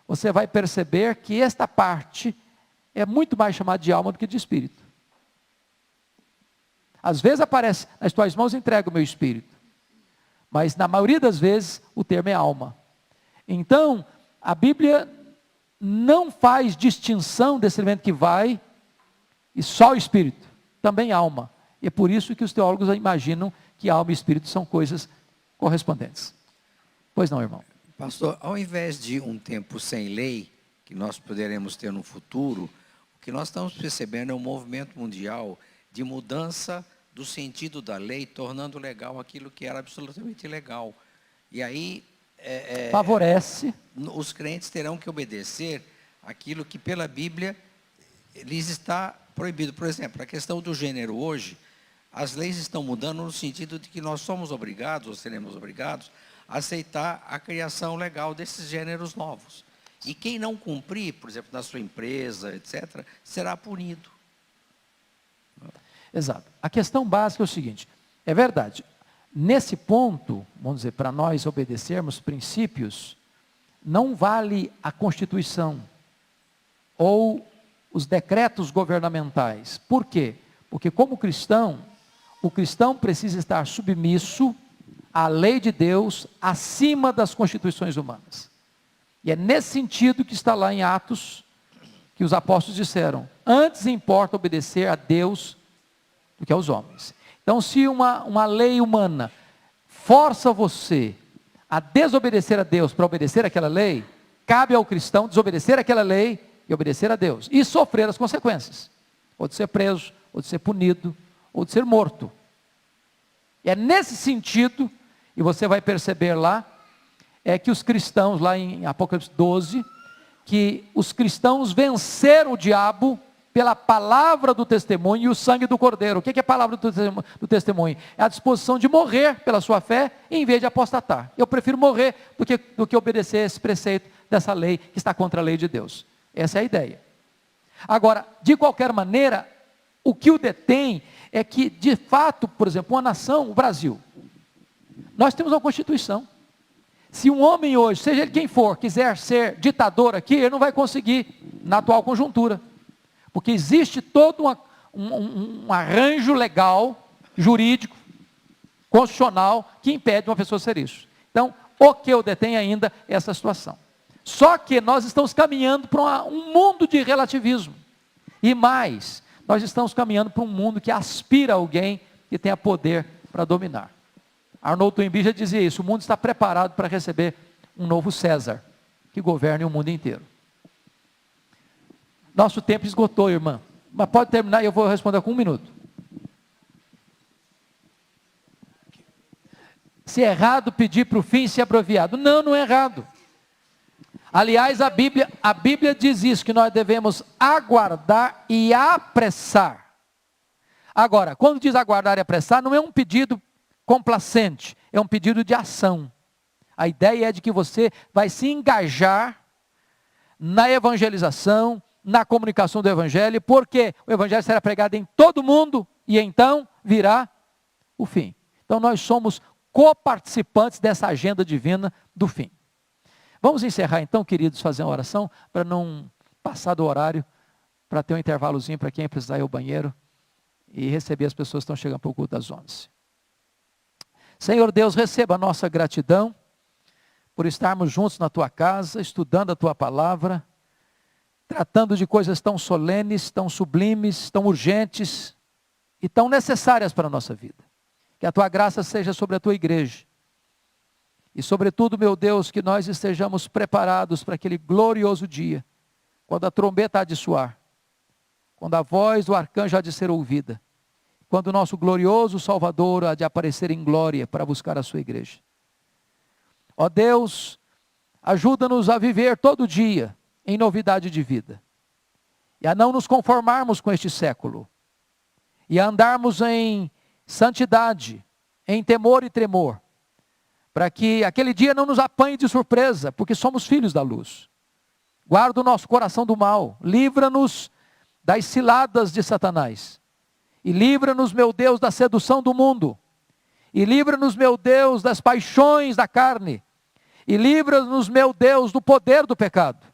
você vai perceber que esta parte é muito mais chamada de alma do que de espírito. Às vezes aparece, nas tuas mãos entrego o meu espírito, mas na maioria das vezes o termo é alma. Então, a Bíblia não faz distinção desse elemento que vai, e só o espírito, também alma. E é por isso que os teólogos imaginam que alma e espírito são coisas correspondentes. Pois não, irmão? Pastor, ao invés de um tempo sem lei, que nós poderemos ter no futuro, o que nós estamos percebendo é um movimento mundial de mudança do sentido da lei, tornando legal aquilo que era absolutamente ilegal. E aí favorece. Os crentes terão que obedecer aquilo que pela Bíblia lhes está proibido. Por exemplo, a questão do gênero hoje, as leis estão mudando no sentido de que nós somos obrigados, ou seremos obrigados, a aceitar a criação legal desses gêneros novos. E quem não cumprir, por exemplo, na sua empresa, etc., será punido. Exato. A questão básica é o seguinte, é verdade, nesse ponto, vamos dizer, para nós obedecermos princípios, não vale a Constituição ou os decretos governamentais. Por quê? Porque como cristão, o cristão precisa estar submisso à lei de Deus acima das constituições humanas. E é nesse sentido que está lá em Atos, que os apóstolos disseram, antes importa obedecer a Deus do que aos homens. Então, se uma lei humana força você a desobedecer a Deus para obedecer aquela lei, cabe ao cristão desobedecer aquela lei e obedecer a Deus, e sofrer as consequências, ou de ser preso, ou de ser punido, ou de ser morto. E é nesse sentido, e você vai perceber lá, que os cristãos, lá em Apocalipse 12, que os cristãos venceram o diabo pela palavra do testemunho e o sangue do cordeiro. O que é a palavra do testemunho? É a disposição de morrer pela sua fé, em vez de apostatar. Eu prefiro morrer do que obedecer esse preceito dessa lei, que está contra a lei de Deus. Essa é a ideia. Agora, de qualquer maneira, o que o detém é que, de fato, por exemplo, uma nação, o Brasil, nós temos uma Constituição. Se um homem hoje, seja ele quem for, quiser ser ditador aqui, ele não vai conseguir na atual conjuntura. Porque existe todo um arranjo legal, jurídico, constitucional, que impede uma pessoa ser isso. Então, o que o detém ainda é essa situação. Só que nós estamos caminhando para um mundo de relativismo. E mais, nós estamos caminhando para um mundo que aspira a alguém que tenha poder para dominar. Arnold Toynbee já dizia isso, o mundo está preparado para receber um novo César, que governe o mundo inteiro. Nosso tempo esgotou, irmã, mas pode terminar e eu vou responder com 1 minuto. Se é errado pedir para o fim ser abreviado? Não, não é errado. Aliás, a Bíblia diz isso, que nós devemos aguardar e apressar. Agora, quando diz aguardar e apressar, não é um pedido complacente, é um pedido de ação. A ideia é de que você vai se engajar na evangelização, na comunicação do Evangelho, porque o Evangelho será pregado em todo mundo, e então virá o fim. Então nós somos coparticipantes dessa agenda divina do fim. Vamos encerrar então, queridos, fazer uma oração, para não passar do horário, para ter um intervalozinho para quem precisar ir ao banheiro, e receber as pessoas que estão chegando para o culto das 11. Senhor Deus, receba a nossa gratidão por estarmos juntos na tua casa, estudando a tua palavra, tratando de coisas tão solenes, tão sublimes, tão urgentes e tão necessárias para a nossa vida. Que a tua graça seja sobre a tua igreja. E sobretudo, meu Deus, que nós estejamos preparados para aquele glorioso dia, quando a trombeta há de soar, quando a voz do arcanjo há de ser ouvida, quando o nosso glorioso Salvador há de aparecer em glória para buscar a sua igreja. Ó Deus, ajuda-nos a viver todo dia em novidade de vida, e a não nos conformarmos com este século, e a andarmos em santidade, em temor e tremor, para que aquele dia não nos apanhe de surpresa, porque somos filhos da luz. Guarda o nosso coração do mal, livra-nos das ciladas de Satanás, e livra-nos, meu Deus, da sedução do mundo, e livra-nos, meu Deus, das paixões da carne, e livra-nos, meu Deus, do poder do pecado,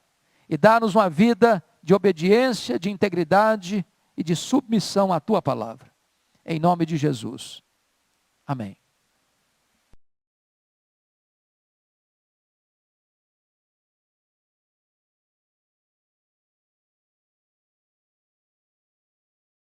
e dá-nos uma vida de obediência, de integridade e de submissão à tua palavra. Em nome de Jesus. Amém.